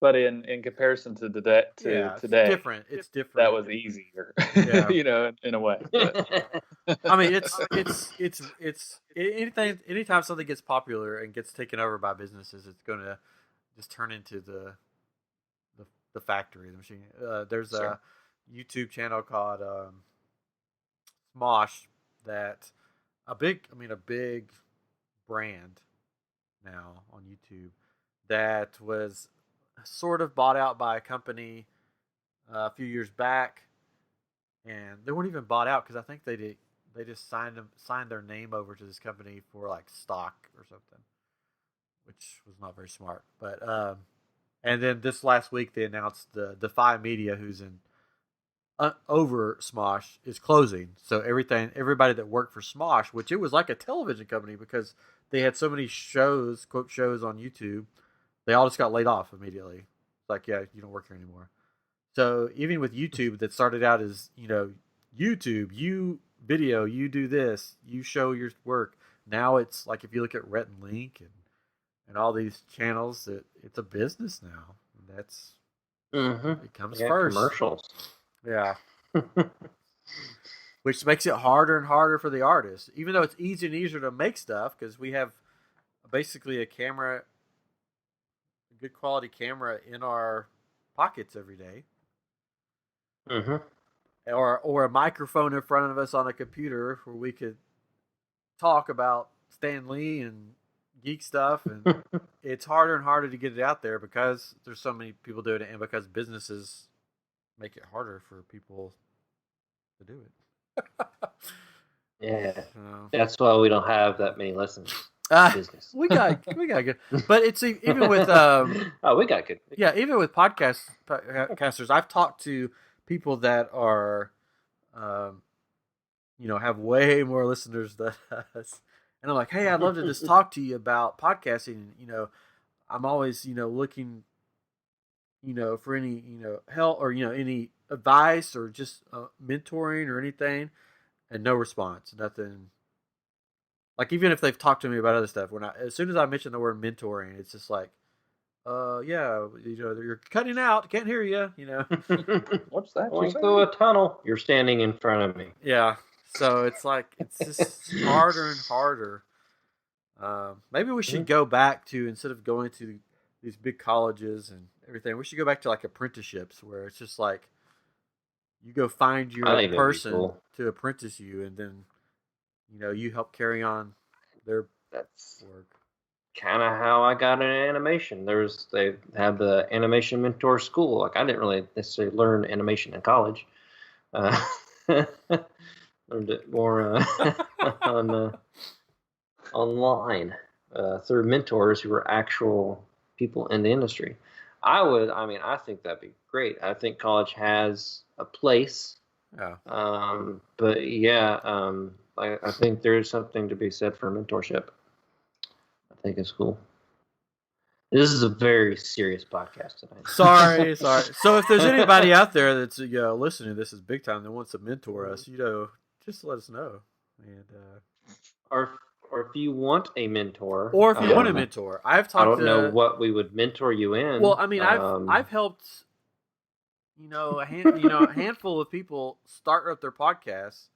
But in comparison to today, it's different. It's different. That was easier, in a way. I mean, it's anytime something gets popular and gets taken over by businesses, it's going to just turn into the factory, the machine. There's a YouTube channel called Smosh that a big brand now on YouTube that was sort of bought out by a company a few years back, and they weren't even bought out because I think they just signed their name over to this company for like stock or something, which was not very smart. But and then this last week they announced the Defy Media, who's in over Smosh, is closing. So everybody that worked for Smosh, which it was like a television company because they had so many quote shows on YouTube, they all just got laid off immediately. It's like, yeah, you don't work here anymore. So even with YouTube, that started out as YouTube, you video, you do this, you show your work. Now it's like if you look at Rhett and Link and all these channels, it's a business now. And that's it comes first. Commercials. Yeah. Which makes it harder and harder for the artist, even though it's easier and easier to make stuff because we have basically a good quality camera in our pockets every day. Or a microphone in front of us on a computer where we could talk about Stan Lee and geek stuff, and it's harder and harder to get it out there because there's so many people doing it and because businesses make it harder for people to do it. Yeah. That's why we don't have that many listeners. Business. we got good, but it's even with we got good. Yeah, even with podcasters, I've talked to people that are, have way more listeners than us, and I'm like, hey, I'd love to just talk to you about podcasting. I'm always looking, for any help or any advice or just mentoring or anything, and no response, nothing. Like, even if they've talked to me about other stuff, as soon as I mention the word mentoring, it's just like, yeah, you're cutting out, can't hear you, What's that? Going through a tunnel. You're standing in front of me. Yeah. So it's like, it's just harder and harder. Maybe we should go back to, instead of going to these big colleges and everything, we should go back to like apprenticeships where it's just like, you go find your person to apprentice you, and then you help carry on their work. kind of how I got into animation. They have the animation mentor school. Like I didn't really necessarily learn animation in college. Uh, learned it more on online through mentors who were actual people in the industry. I think that'd be great. I think college has a place. Yeah. But yeah, I think there's something to be said for mentorship. I think it's cool. This is a very serious podcast tonight. Sorry. So if there's anybody out there that's listening to this is big time that wants to mentor us, just let us know. And or if you want a mentor, or if you want a mentor, I've talked. I don't know what we would mentor you in. Well, I mean, I've helped, a handful of people start up their podcasts.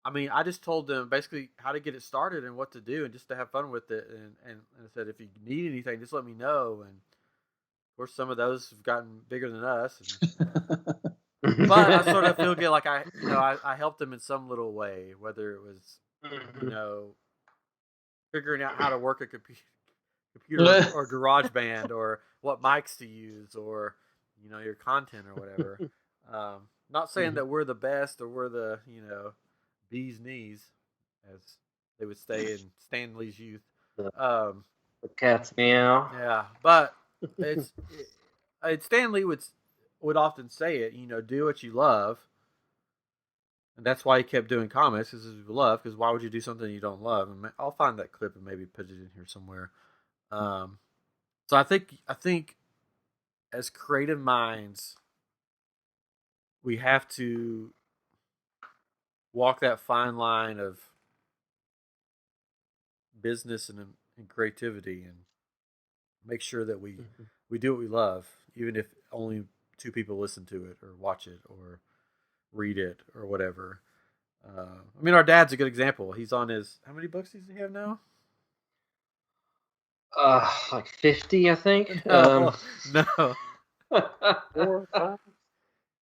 I mean, I just told them basically how to get it started and what to do, and just to have fun with it. And I said, if you need anything, just let me know. And of course, some of those have gotten bigger than us. But I sort of feel good, like I helped them in some little way, whether it was, figuring out how to work a computer or GarageBand, or what mics to use, or your content or whatever. Not saying that we're the best or we're the bee's knees, as they would say in Stanley's youth. The cat's meow. Yeah, but Stanley would often say it. Do what you love, and that's why he kept doing comics, because he love. Because why would you do something you don't love? And I'll find that clip and maybe put it in here somewhere. So I think as creative minds, we have to walk that fine line of business and creativity, and make sure that we do what we love, even if only 2 people listen to it or watch it or read it or whatever. I mean, our dad's a good example. He's on his, how many books does he have now? Like 50, I think. No. 4, 5.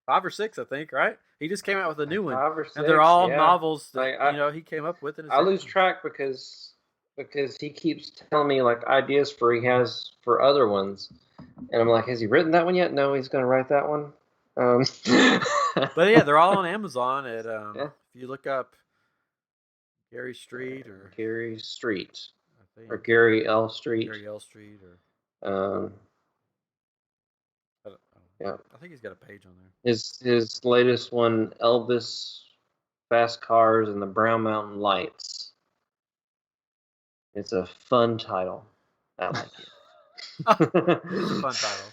5 or 6, I think, right? He just came out with a new one. 5 or 6, and they're all novels that he came up with. I lose track because he keeps telling me like ideas he has for other ones, and I'm like, has he written that one yet? No, he's going to write that one. But yeah, they're all on Amazon. If you look up Gary Street or Gary Street, I think, or Gary L. Street, or yeah, I think he's got a page on there. His latest one, Elvis, Fast Cars, and the Brown Mountain Lights. It's a fun title. I like it. It's a fun title.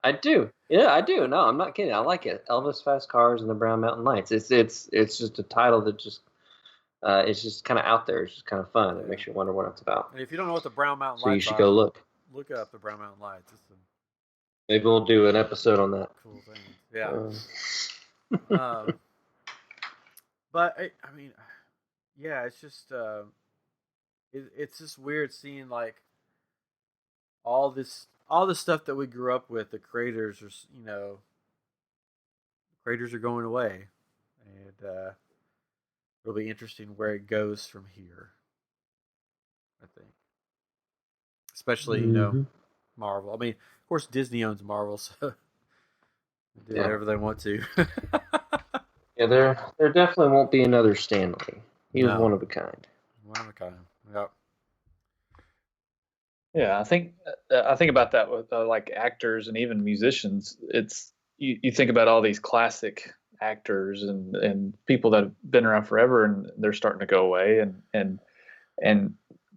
I do. Yeah, I do. No, I'm not kidding. I like it. Elvis, Fast Cars, and the Brown Mountain Lights. It's just a title that just it's just kind of out there. It's just kind of fun. It makes you wonder what it's about. And if you don't know what the Brown Mountain Lights are, you should go look. Look up the Brown Mountain Lights. Maybe we'll do an episode on that. Cool thing. Yeah. But I mean, yeah, it's just it's just weird seeing like all this stuff that we grew up with. The creators are creators are going away, and it'll be interesting where it goes from here. I think, especially Marvel. I mean, of course, Disney owns Marvel, so they do whatever they want to. Yeah, there definitely won't be another Stanley. He was one of a kind. One of a kind. Yep. Yeah, I think about that with like actors and even musicians. It's you think about all these classic actors and people that have been around forever, and they're starting to go away.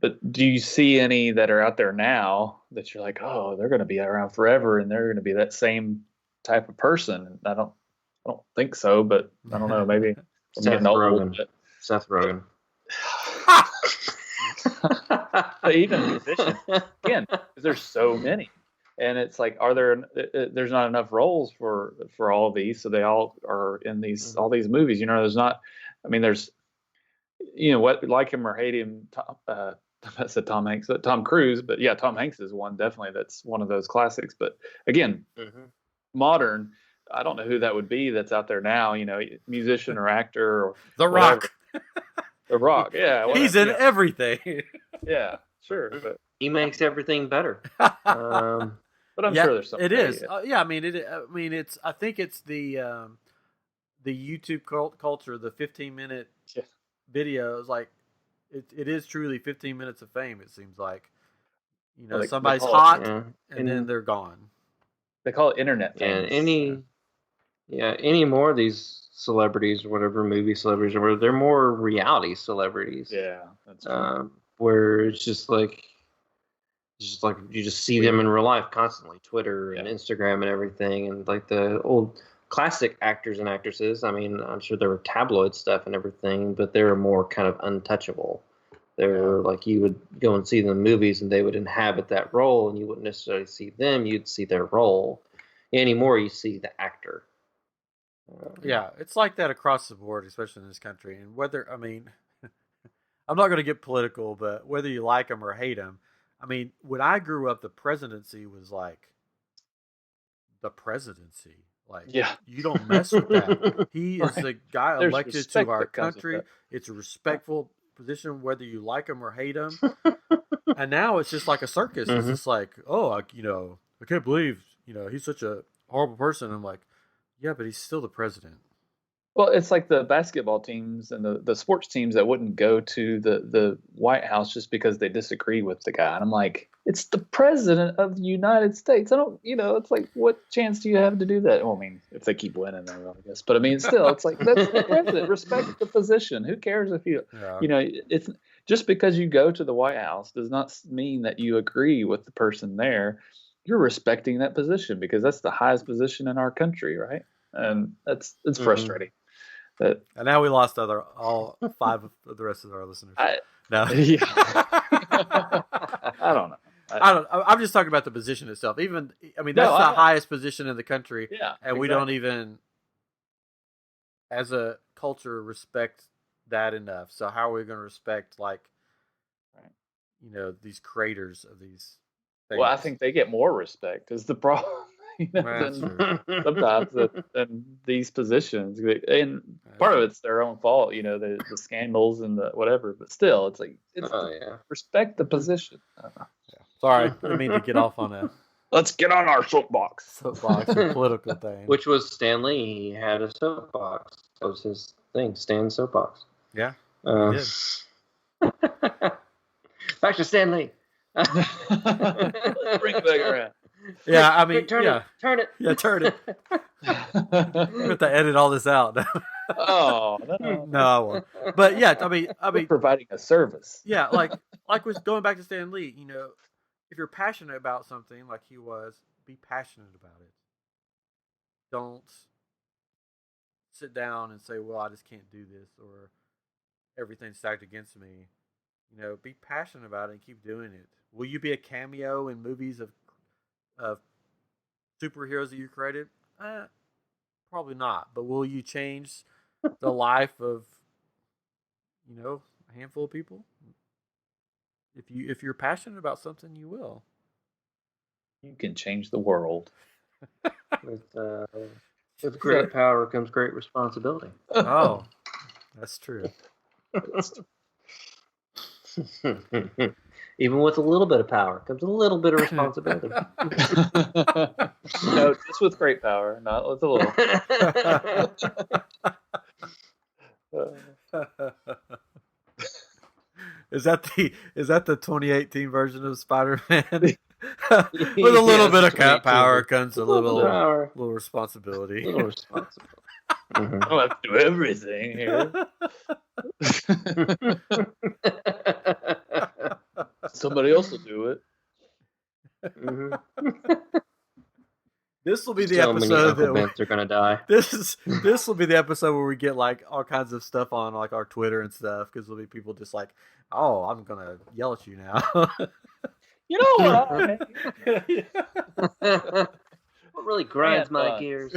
But do you see any that are out there now that you're like, oh, they're going to be around forever and they're going to be that same type of person? I don't think so, but I don't know. Maybe Seth Rogen. Seth Rogen. But even musicians, again, because there's so many, and it's like, there's not enough roles for all of these, so they all are in these all these movies. There's not. I mean, there's, what, like him or hate him. I said Tom Hanks, Tom Cruise, but yeah, Tom Hanks is one definitely that's one of those classics. But again, modern, I don't know who that would be that's out there now. Musician or actor or The Rock. The Rock, yeah. He's in everything. Yeah. Sure, but He makes everything better. but I'm yeah, sure there's something. it is. Yeah, I mean it. I mean it's. I think it's the YouTube culture, the 15-minute Yeah. videos. Like it is truly 15 minutes of fame. It seems like, you know, Well, they somebody's call it, hot Yeah. and then they're gone. they call it internet And famous. any more of these celebrities or whatever, movie celebrities or whatever, they're more reality celebrities. Yeah, that's true. Where it's just like you just see them in real life constantly, Twitter and Instagram and everything, and like the old classic actors and actresses. I mean, I'm sure there were tabloid stuff and everything, but they were more kind of untouchable. They were like, you would go and see them in movies and they would inhabit that role, and you wouldn't necessarily see them, you'd see their role. Anymore, you see the actor. Yeah, it's like that across the board, especially in this country. And whether, I mean, I'm not going to get political, but whether you like them or hate them, I mean, when I grew up, the presidency was like the presidency. Like, you don't mess with that. He is the guy There's elected to respect our that comes with country. that. It's a respectful position, whether you like him or hate him. And now it's just like a circus. It's just like, oh, I can't believe, he's such a horrible person. I'm like, yeah, but he's still the president. Well, it's like the basketball teams and the sports teams that wouldn't go to the White House just because they disagree with the guy. And I'm like, it's the president of the United States. I don't, it's like, what chance do you have to do that? Well, I mean, if they keep winning, then I guess. But I mean, still, it's like, that's the president. Respect the position. Who cares if it's just because you go to the White House does not mean that you agree with the person there. You're respecting that position because that's the highest position in our country, right? And it's frustrating. And now we lost all 5 of the rest of our listeners. No. I don't know. I'm just talking about the position itself. That's the highest position in the country. Yeah, and we don't even, as a culture, respect that enough. So how are we going to respect, these creators of these things? Well, I think they get more respect is the problem. Sometimes than these positions, and part of it's their own fault, the scandals and the whatever. But still, it's like respect the position. Sorry, I didn't mean to get off on a. Let's get on our soapbox. And political thing. Which was Stan Lee. He had a soapbox. That was his thing, Stan's soapbox. Yeah. He did. Back to Stan Lee. Let's bring it back around. Yeah, I mean, turn it. Yeah, turn it. We have to edit all this out. Oh no, I won't. But yeah, I mean, we're providing a service. Yeah, like with going back to Stan Lee, if you're passionate about something like he was, be passionate about it. Don't sit down and say, "Well, I just can't do this," or "Everything's stacked against me." Be passionate about it and keep doing it. Will you be a cameo in movies of superheroes that you created? Probably not. But will you change the life of a handful of people? If you're passionate about something, you will. You can change the world. With great power comes great responsibility. Oh, that's true. Even with a little bit of power comes a little bit of responsibility. No, just with great power, not with a little. Is that the 2018 version of Spider-Man? With a little bit of power comes a little responsibility. I don't have to do everything here. Somebody else will do it. This will be the episode that are gonna die. This will be the episode where we get all kinds of stuff on our Twitter and stuff, because there'll be people just like, "Oh, I'm gonna yell at you now." You know what? What really grinds my gears?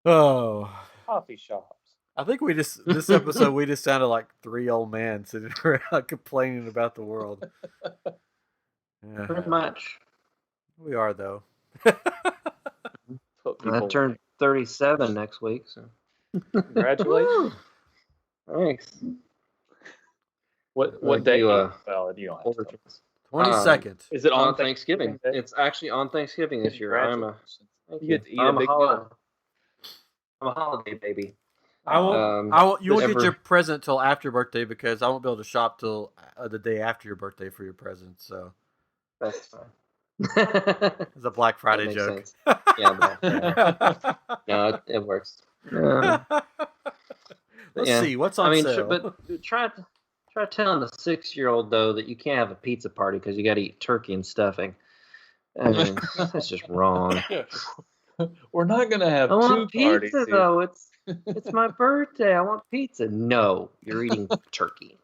Oh, coffee shops. I think this episode we just sounded like 3 old men sitting around complaining about the world. Yeah. Pretty much. We are, though. I turned 37 next week, so congratulations. Thanks. What day? Well, you don't have to tell. 22nd. Is it on Thanksgiving? Day? It's actually on Thanksgiving this year. Congratulations. Thank You you. get to eat a big meal. I'm a holiday baby. I won't. You won't get Ever- your present till after your birthday because I won't be able to shop till the day after your birthday for your present. So That's fine. it's a Black Friday That makes joke. sense. Yeah, no, it works. Let's see what's on sale. But try telling the 6-year-old though that you can't have a pizza party because you got to eat turkey and stuffing. I mean, that's just wrong. We're not gonna have I want two parties. pizza though. It's my birthday. I want pizza. No, you're eating turkey.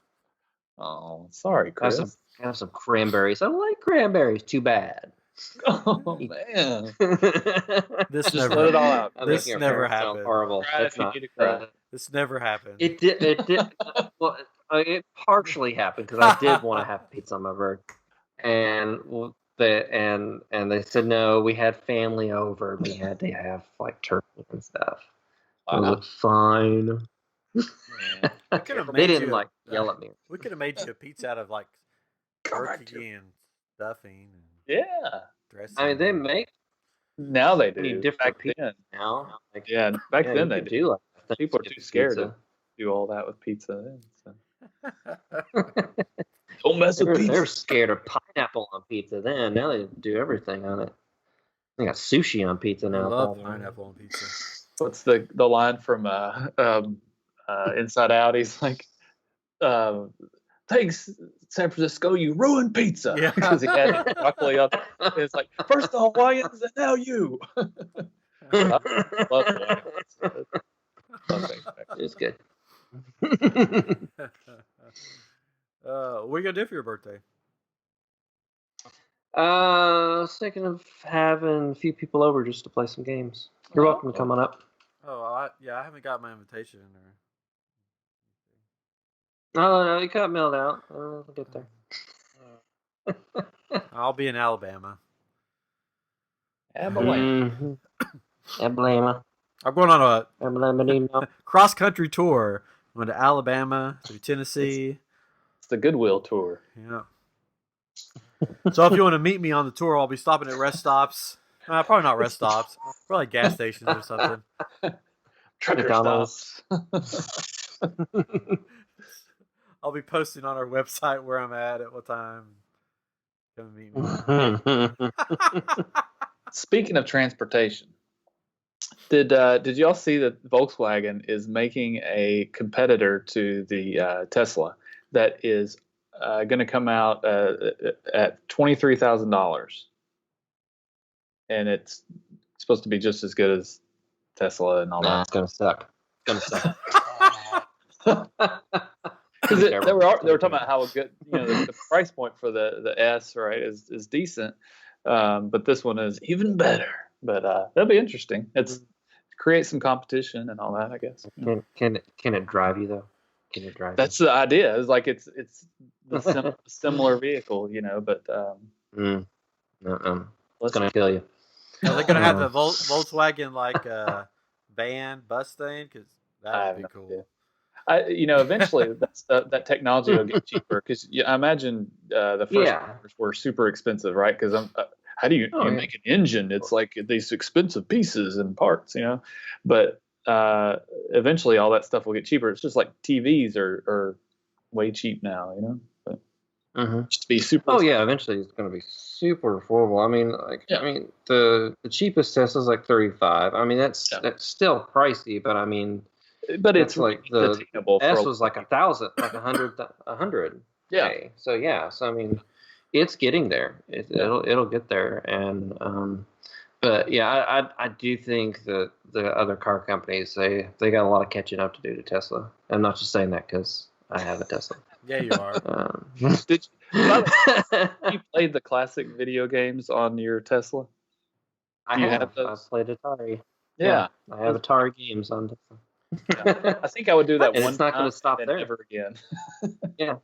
Oh, sorry, Chris. Have some cranberries. I like cranberries. Too bad. Oh man. This Just never. let it all out. This Making our never parents sound happened. horrible. Cry That's if you not. need to cry. This never happened. It did. It did. Well, it partially happened because I did want to have pizza on my birthday, and they said no. We had family over. We had to have like turkey and stuff. I was like, fine. They didn't like yell at me. We could have made you a pizza out of like turkey and stuffing. And Yeah. dressing. I mean, they make Now they do. different Back then. now. Like, Yeah, back then they could did. do like People are too scared to do all that with pizza then. So. Don't mess with pizza. They're scared of pineapple on pizza then. Now they do everything on it. They got sushi on pizza I now. love pineapple on pizza. What's the line from Inside Out? He's like, thanks, San Francisco, you ruined pizza. Yeah. Because he had broccoli up. It's like, first the Hawaiians and now you. I love Hawaiian pizza. Love It's good. What are you gonna do for your birthday? I was thinking of having a few people over just to play some games. You're welcome to come on up. Oh, I haven't got my invitation. No, it got mailed out. I'll get there. I'll be in Alabama. Abilene. Abilene. I'm going on a Abilene. cross country tour. I'm going to Alabama, through Tennessee. It's the Goodwill tour. Yeah. So if you want to meet me on the tour, I'll be stopping at rest stops. Probably not rest stops. Probably gas stations or something. Trucker McDonald's. stops. I'll be posting on our website where I'm at what time. Come meet me. Speaking of transportation, did y'all see that Volkswagen is making a competitor to the Tesla that is going to come out at $23,000, and it's supposed to be just as good as Tesla and all that. It's gonna suck. It's gonna suck. Because they were talking about how good, the price point for the S, right, is decent, but this one is even better. But that'll be interesting. It's create some competition and all that, I guess. Can it drive you though? Can it drive? That's the idea. It's like it's the similar vehicle, but it's gonna kill you. Are they gonna have the Volkswagen like van bus thing? Because that would be cool. Eventually that technology will get cheaper because I imagine the first cars were super expensive, right? Because how do you make an engine? It's like these expensive pieces and parts, But eventually all that stuff will get cheaper. It's just like TVs are way cheap now, But just to be super. Oh yeah, eventually it's going to be super affordable. I mean, the cheapest Tesla's like $35. I mean, that's still pricey, but I mean. But it's like the S was like 1,000, like 100. Yeah. Okay. So I mean, it's getting there. It'll get there, and but yeah, I do think that the other car companies they got a lot of catching up to do to Tesla. I'm not just saying that because I have a Tesla. Yeah, you are. Did you played the classic video games on your Tesla? I have. I've played Atari. Yeah, I have Atari games on Tesla. Yeah. I think I would do that and one it's not going to stop and there. Never again. Yeah.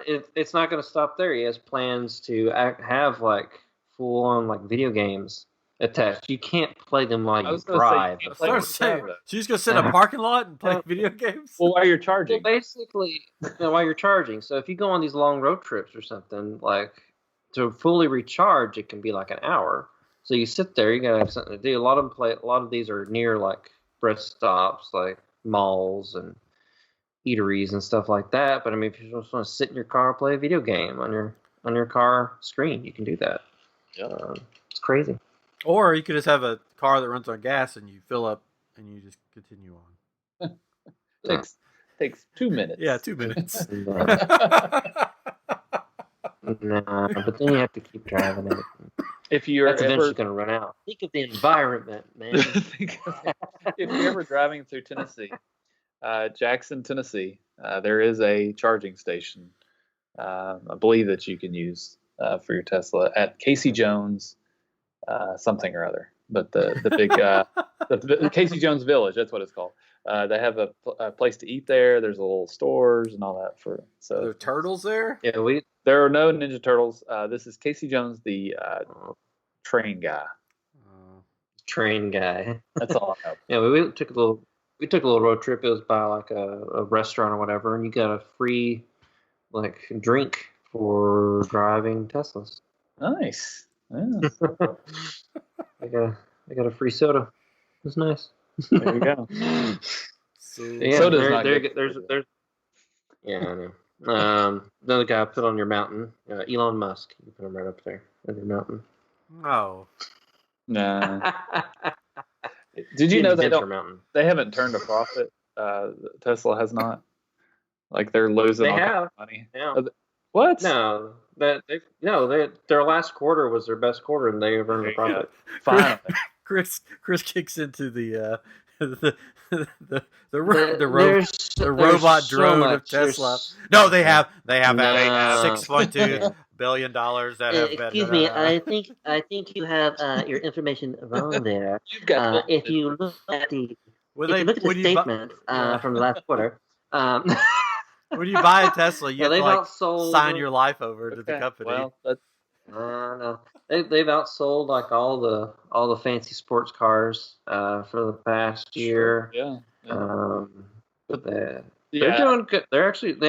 It's not going to stop there. He has plans to have like full on like video games attached. You can't play them while I you was gonna say, you drive. can't I play started with saying, driver. so you just gonna sit in a parking lot and play video games? Well, while you're Well, charging. basically, while you're charging. So if you go on these long road trips or something, like to fully recharge, it can be like an hour. So you sit there, you gotta have something to do. A lot of these are near like rest stops, like malls and eateries and stuff like that. But I mean, if you just want to sit in your car and play a video game on your car screen, you can do that. Yep. It's crazy. Or you could just have a car that runs on gas and you fill up and you just continue on. Takes 2 minutes. Yeah, 2 minutes. Nah, but then you have to keep driving it. If you're That's eventually ever going to run out. Think of the environment, man. if you're ever driving through Tennessee, Jackson, Tennessee, there is a charging station. I believe that you can use for your Tesla at Casey Jones, something or other. But the big the Casey Jones Village, that's what it's called. They have a place to eat there. There's a little stores and all that for. Are So there turtles there? Yeah, there are no Ninja Turtles. This is Casey Jones, the train guy. train guy. That's all I know. Yeah, we took a little road trip. It was by like a restaurant or whatever, and you got a free like drink for driving Teslas. Nice. Yeah. I got a free soda. It was nice. There you go. So, Yeah, Soda's not good. there's yeah, I know. Another guy put on your mountain, Elon Musk. You put him right up there on your mountain. no. Nah. Did you know Adventure Mountain? they haven't turned a profit? Tesla has not. Like they're losing They all kinds have. of money. Yeah. What? No, their last quarter was their best quarter, and they earned a profit. Finally. Chris kicks into the There's robot so drone much. of Tesla. There's- No, they have No. $6.2 billion that have been. Excuse me, I think you have your information wrong there. You've got If you look at the When if you look at the when you statement yeah. from the last quarter, when you buy a Tesla, you Yeah, have to they've like outsold. sign your life over to the Okay, company. well, that's No, they've outsold like all the fancy sports cars for the past year. yeah. But they're Yeah. doing good. They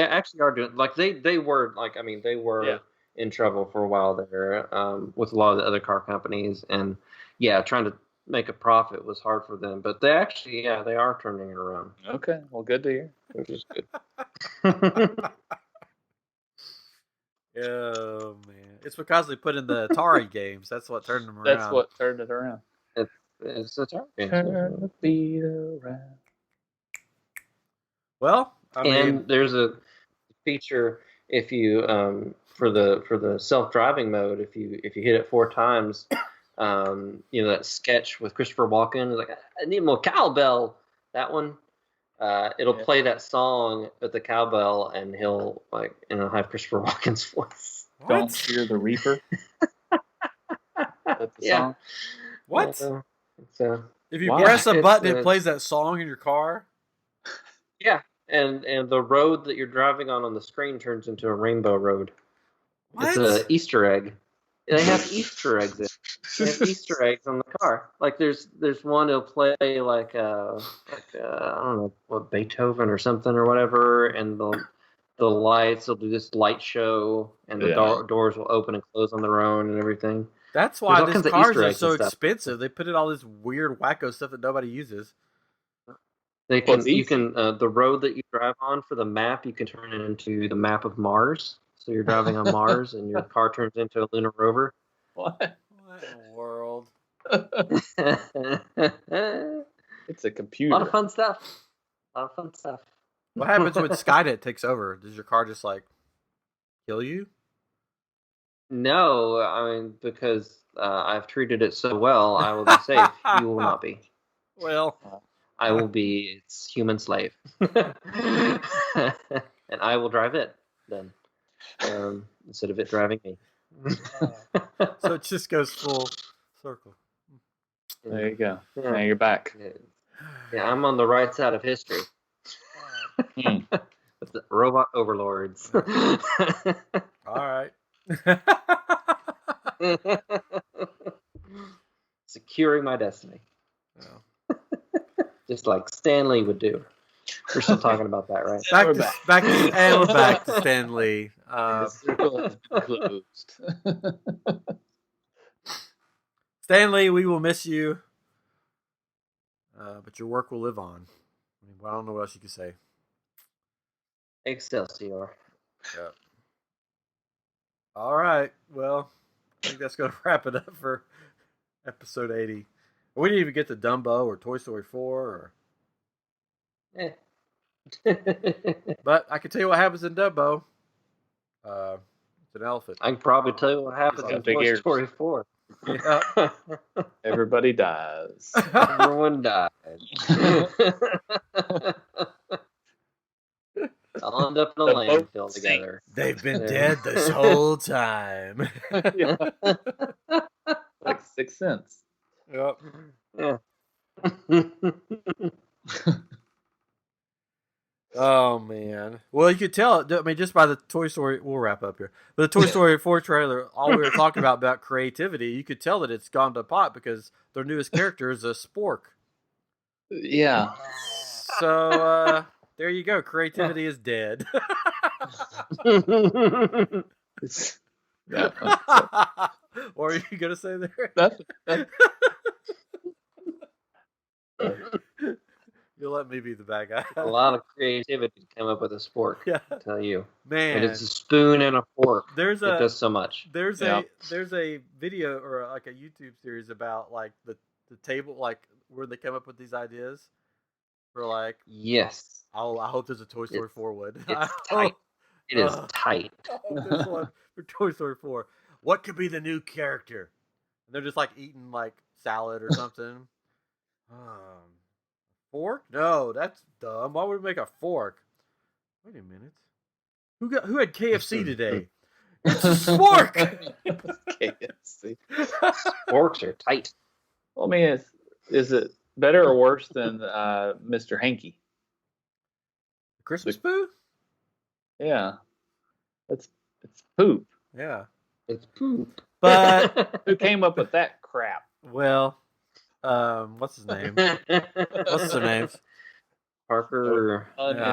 actually are doing like they were like they were Yeah. in trouble for a while there with a lot of the other car companies, and trying to make a profit was hard for them. But they actually they are turning it around, Okay. Well, good to hear. which is good. Oh man, it's because they put in the Atari games. That's what turned them around. That's what turned it around. It's a Turn the beat around. Well, I mean, And there's a feature if you for the self-driving mode, if you hit it 4 times, that sketch with Christopher Walken, like I need more cowbell. That one, it'll play that song at the cowbell, and he'll have Christopher Walken's voice. what? Don't fear the Reaper. That's the Yeah. song. What? It's If you Why? press a It's, button, it plays that song in your car. and the road that you're driving on the screen turns into a rainbow road. What? It's an Easter egg. They have Easter eggs in it. They have Easter eggs on the car. Like there's one that'll play like I don't know what, Beethoven or something or whatever, and the lights will do this light show, and the doors will open and close on their own and everything. That's why all these kinds of cars Easter are eggs so and stuff. expensive. They put in all this weird wacko stuff that nobody uses. They Well, can it's you easy. can the road that you drive on for the map, you can turn it into the map of Mars. So you're driving on Mars, and your car turns into a lunar rover. What? What in the world? It's a A computer. lot of fun stuff. What happens when Skynet takes over? Does your car just like kill you? No, I mean, because I've treated it so well, I will be safe. You will not be. Well, I will be its human slave. And I will drive it then, instead of it driving me. so it just goes full circle. There you go. Yeah. Now you're back. Yeah, I'm on the right side of history. Hmm. With the robot overlords. All right. It's a securing my destiny. Yeah. Just like Stan Lee would do. We're still talking about that, right? And we're back to Stan Lee. The circle has been closed. Stan Lee, we will miss you, but your work will live on. I don't know what else you could say. Excelsior. Yeah. All right. Well, I think that's going to wrap it up for episode 80. We didn't even get to Dumbo or Toy Story 4. Or... But I can tell you what happens in Dumbo. It's an elephant. I can probably tell you what happens in Toy Story 4. Yeah. Everybody dies. Everyone died. I'll end up in a landfill together. They've been dead this whole time. Like 6 cents. Yep. Yeah. Oh man. Well, you could tell. I mean, just by the Toy Story. We'll wrap up here. But the Toy Story 4 trailer, all we were talking about creativity, you could tell that it's gone to pot because their newest character is a spork. Yeah. So there you go. Creativity is dead. Yeah. What are you gonna say there? That's You'll let me be the bad guy. A lot of creativity to come up with a spork. Yeah. I tell you, Man. and it's a spoon and a fork. It does so much. There's a video or like a YouTube series about like the table, like where they come up with these ideas for like. Yes. I hope there's a Toy Story 4 would. It's tight. It is tight. This one for Toy Story 4. What could be the new character? And they're just like eating like salad or something. Fork? No, that's dumb. Why would we make a fork? Wait a minute. Who had KFC today? It's a spork. KFC. Forks are tight. Well, I mean, is it better or worse than Mr. Hanky? Christmas poo? Yeah, it's poop. Yeah, it's poop. But who came up with that crap? Well, what's his name? What's their names? Parker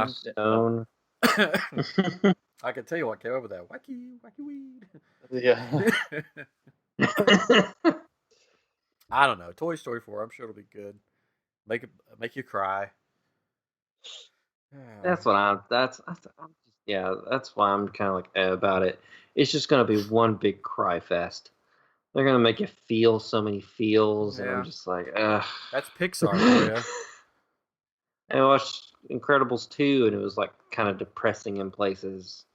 Stone. I can tell you what came up with that. Wacky weed. Yeah. I don't know. Toy Story 4. I'm sure it'll be good. Make you cry. That's why I'm kind of like about it. It's just gonna be one big cry fest. They're gonna make you feel so many feels, and I'm just like, ugh. That's Pixar for you. I watched Incredibles 2, and it was like kind of depressing in places.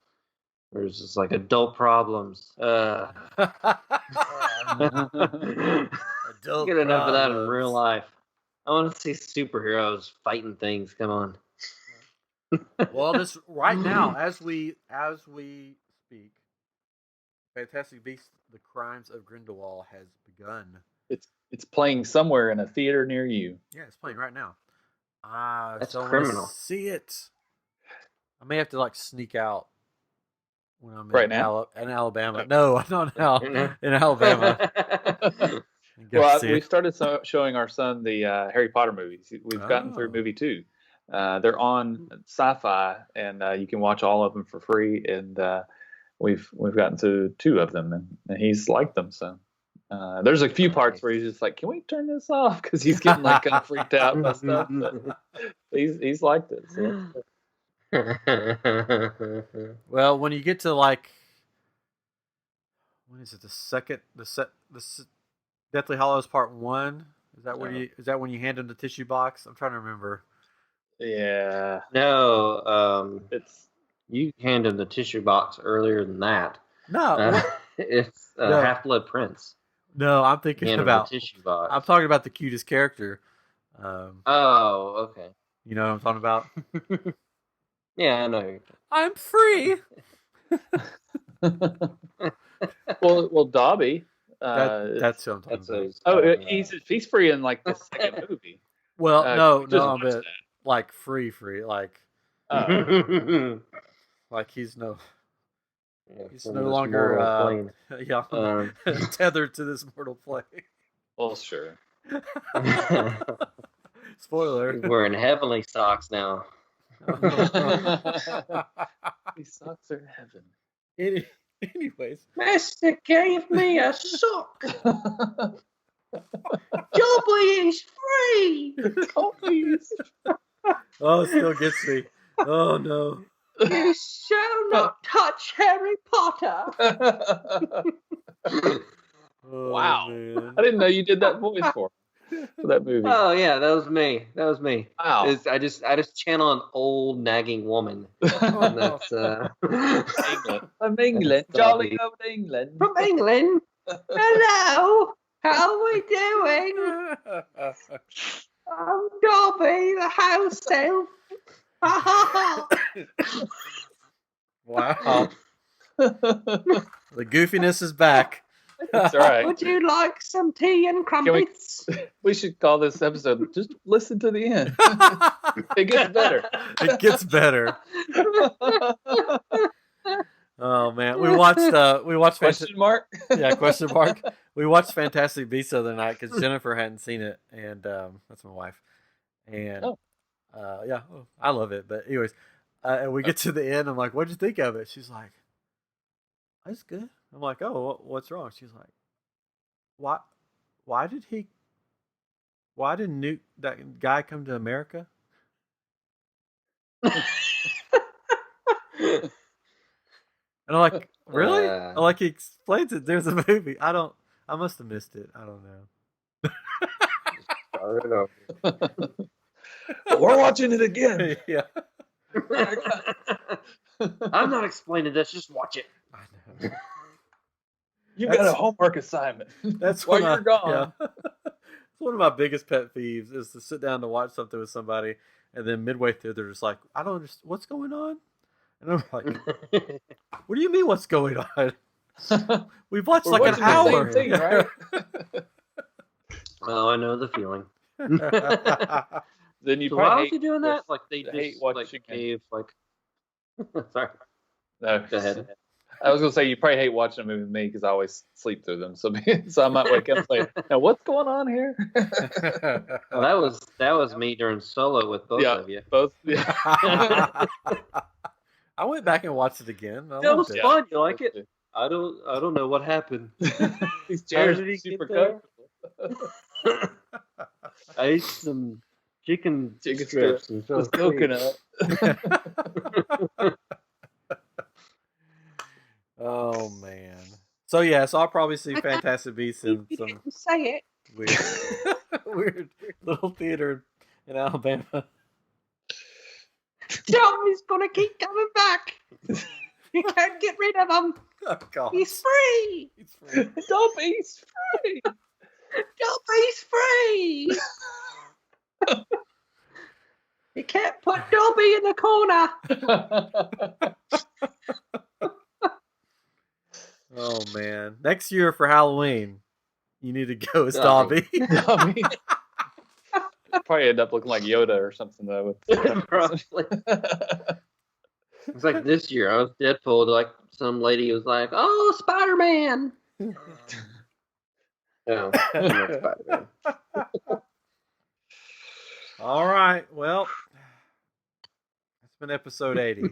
There's just like adult problems. Get enough of that in real life. I want to see superheroes fighting things. Come on. Well, this right now, as we speak, Fantastic Beasts: The Crimes of Grindelwald has begun. It's playing somewhere in a theater near you. Yeah, it's playing right now. That's so criminal. See it. I may have to like sneak out when I'm right in now in Alabama. No, not now. In Alabama. We started showing our son the Harry Potter movies. We've gotten through movie 2. They're on Sci-Fi, and you can watch all of them for free. And we've gotten to 2 of them, and he's liked them. So there's a few parts where he's just like, "Can we turn this off?" Because he's getting like kind of freaked out by stuff. But he's liked it. So. Well, when you get to like, when is it? The Deathly Hallows Part 1. Is that when you hand him the tissue box? I'm trying to remember. Yeah. No, you hand him the tissue box earlier than that. No, it's Half-Blood Prince. No, I'm thinking about the tissue box. I'm talking about the cutest character. Oh, okay. You know what I'm talking about? Yeah, I know. I'm free. well, Dobby. That's what I'm talking about. He's free in like the second movie. Well, no, but like free, like, like he's no longer tethered to this mortal plane. Well, sure. Spoiler. We're in heavenly socks now. These socks are heaven. Anyways, Master gave me a sock. Dobby is free. oh, it still gets me. Oh no. You shall not touch Harry Potter. Oh, Wow. man. I didn't know you did that voice for that movie. Oh yeah, that was me. That was me. Wow. I just channel an old nagging woman. And that's England. From England. That's Jolly Dobby. old England. From England. Hello. How are we doing? I'm Dobby, the house elf. Wow. The goofiness is back. That's right. Would you like some tea and crumpets? We should call this episode "Just Listen to the End." It gets better. It gets better. Oh man, we watched Question mark? yeah, question mark. We watched Fantastic Beasts the other night because Jennifer hadn't seen it, and that's my wife. And yeah, I love it. But anyways, and we get to the end. I'm like, "What'd you think of it?" She's like, "It's good." I'm like, "Oh, what's wrong?" She's like, Why did that guy come to America?" And I'm like, "Really?" I'm like, he explains it. There's a movie. I must have missed it. I don't know. We're watching it again. Yeah. I'm not explaining this. Just watch it. I know. You got a homework assignment. That's while when you're gone. Yeah. It's one of my biggest pet peeves is to sit down to watch something with somebody, and then midway through they're just like, "I don't understand what's going on," and I'm like, "What do you mean what's going on? We've watched We're like an watching the hour." same thing, right? Oh, I know the feeling. Then you So probably why was hate he doing this- that? Like they hate just watching like gave like. Sorry. No, Go ahead. I was gonna say you probably hate watching a movie with me because I always sleep through them. So I might wake up later. Now what's going on here? Well, that was me during Solo with both of you. Both. Yeah. I went back and watched it again. I That was loved it. fun. You like it? I don't know what happened. These chairs did are he super get there? comfortable. I ate some chicken Chicken strips and with coconut. Oh man. So yeah, so I'll probably see Fantastic Beasts in You some didn't say it. weird little theater in Alabama. Tommy's gonna keep coming back. You can't get rid of him. Oh god. He's free. He's free. Dobby's free. Dobby's free. You can't put Dobby in the corner. Oh man. Next year for Halloween, you need to go as Dobby. Dobby. Dobby. Probably end up looking like Yoda or something though. Probably. It's like this year I was Deadpool. Like some lady was like, "Oh, Spider-Man." No, not Spider-Man. All right. Well, it's been episode 80.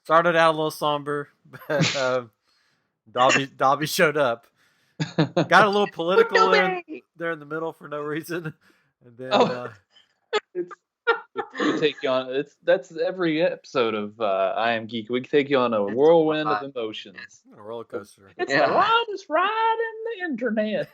Started out a little somber, but Dobby showed up. Got a little political there in the middle for no reason, and then We take you on. That's every episode of I Am Geek. We can take you on a whirlwind of emotions. a roller coaster. It's the wildest ride in the internet.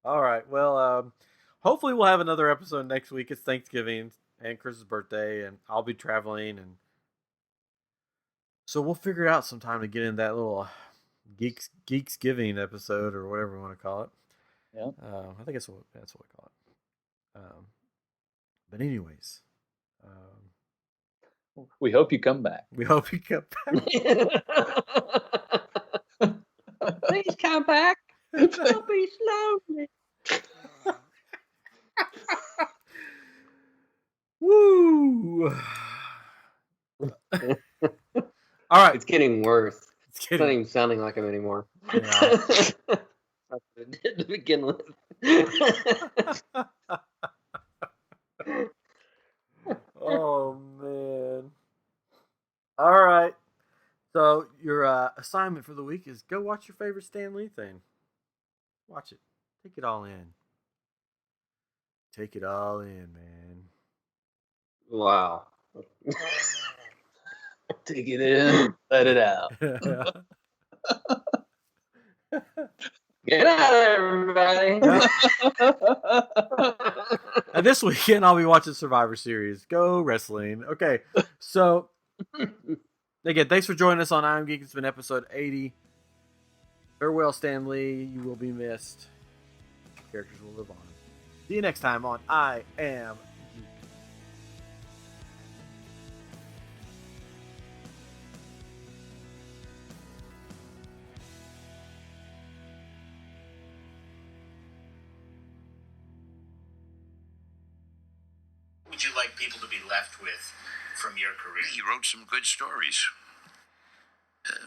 All right. Well, hopefully we'll have another episode next week. It's Thanksgiving and Chris's birthday, and I'll be traveling, and so we'll figure out some time to get in that little Geeksgiving episode or whatever we want to call it. Yeah. I think that's what we call it. But anyways, We hope you come back. we hope you come back. Please come back. Don't be lonely. Woo! All right. It's getting worse. It's not even sounding like him anymore. Yeah. That's what it did to begin with. Oh man. All right. So your assignment for the week is go watch your favorite Stan Lee thing. Watch it. Take it all in. Take it all in, man. Wow. Take it in, let it out. Get out of there, everybody. And this weekend I'll be watching Survivor Series. Go wrestling. Okay. So again, thanks for joining us on I Am Geek. It's been episode 80. Farewell, Stan Lee. You will be missed. Characters will live on. See you next time on I Am Geek. Would you like people to be left with from your career? He wrote some good stories.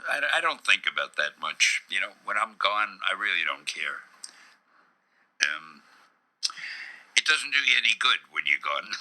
I don't think about that much. You know, when I'm gone, I really don't care. It doesn't do you any good when you're gone.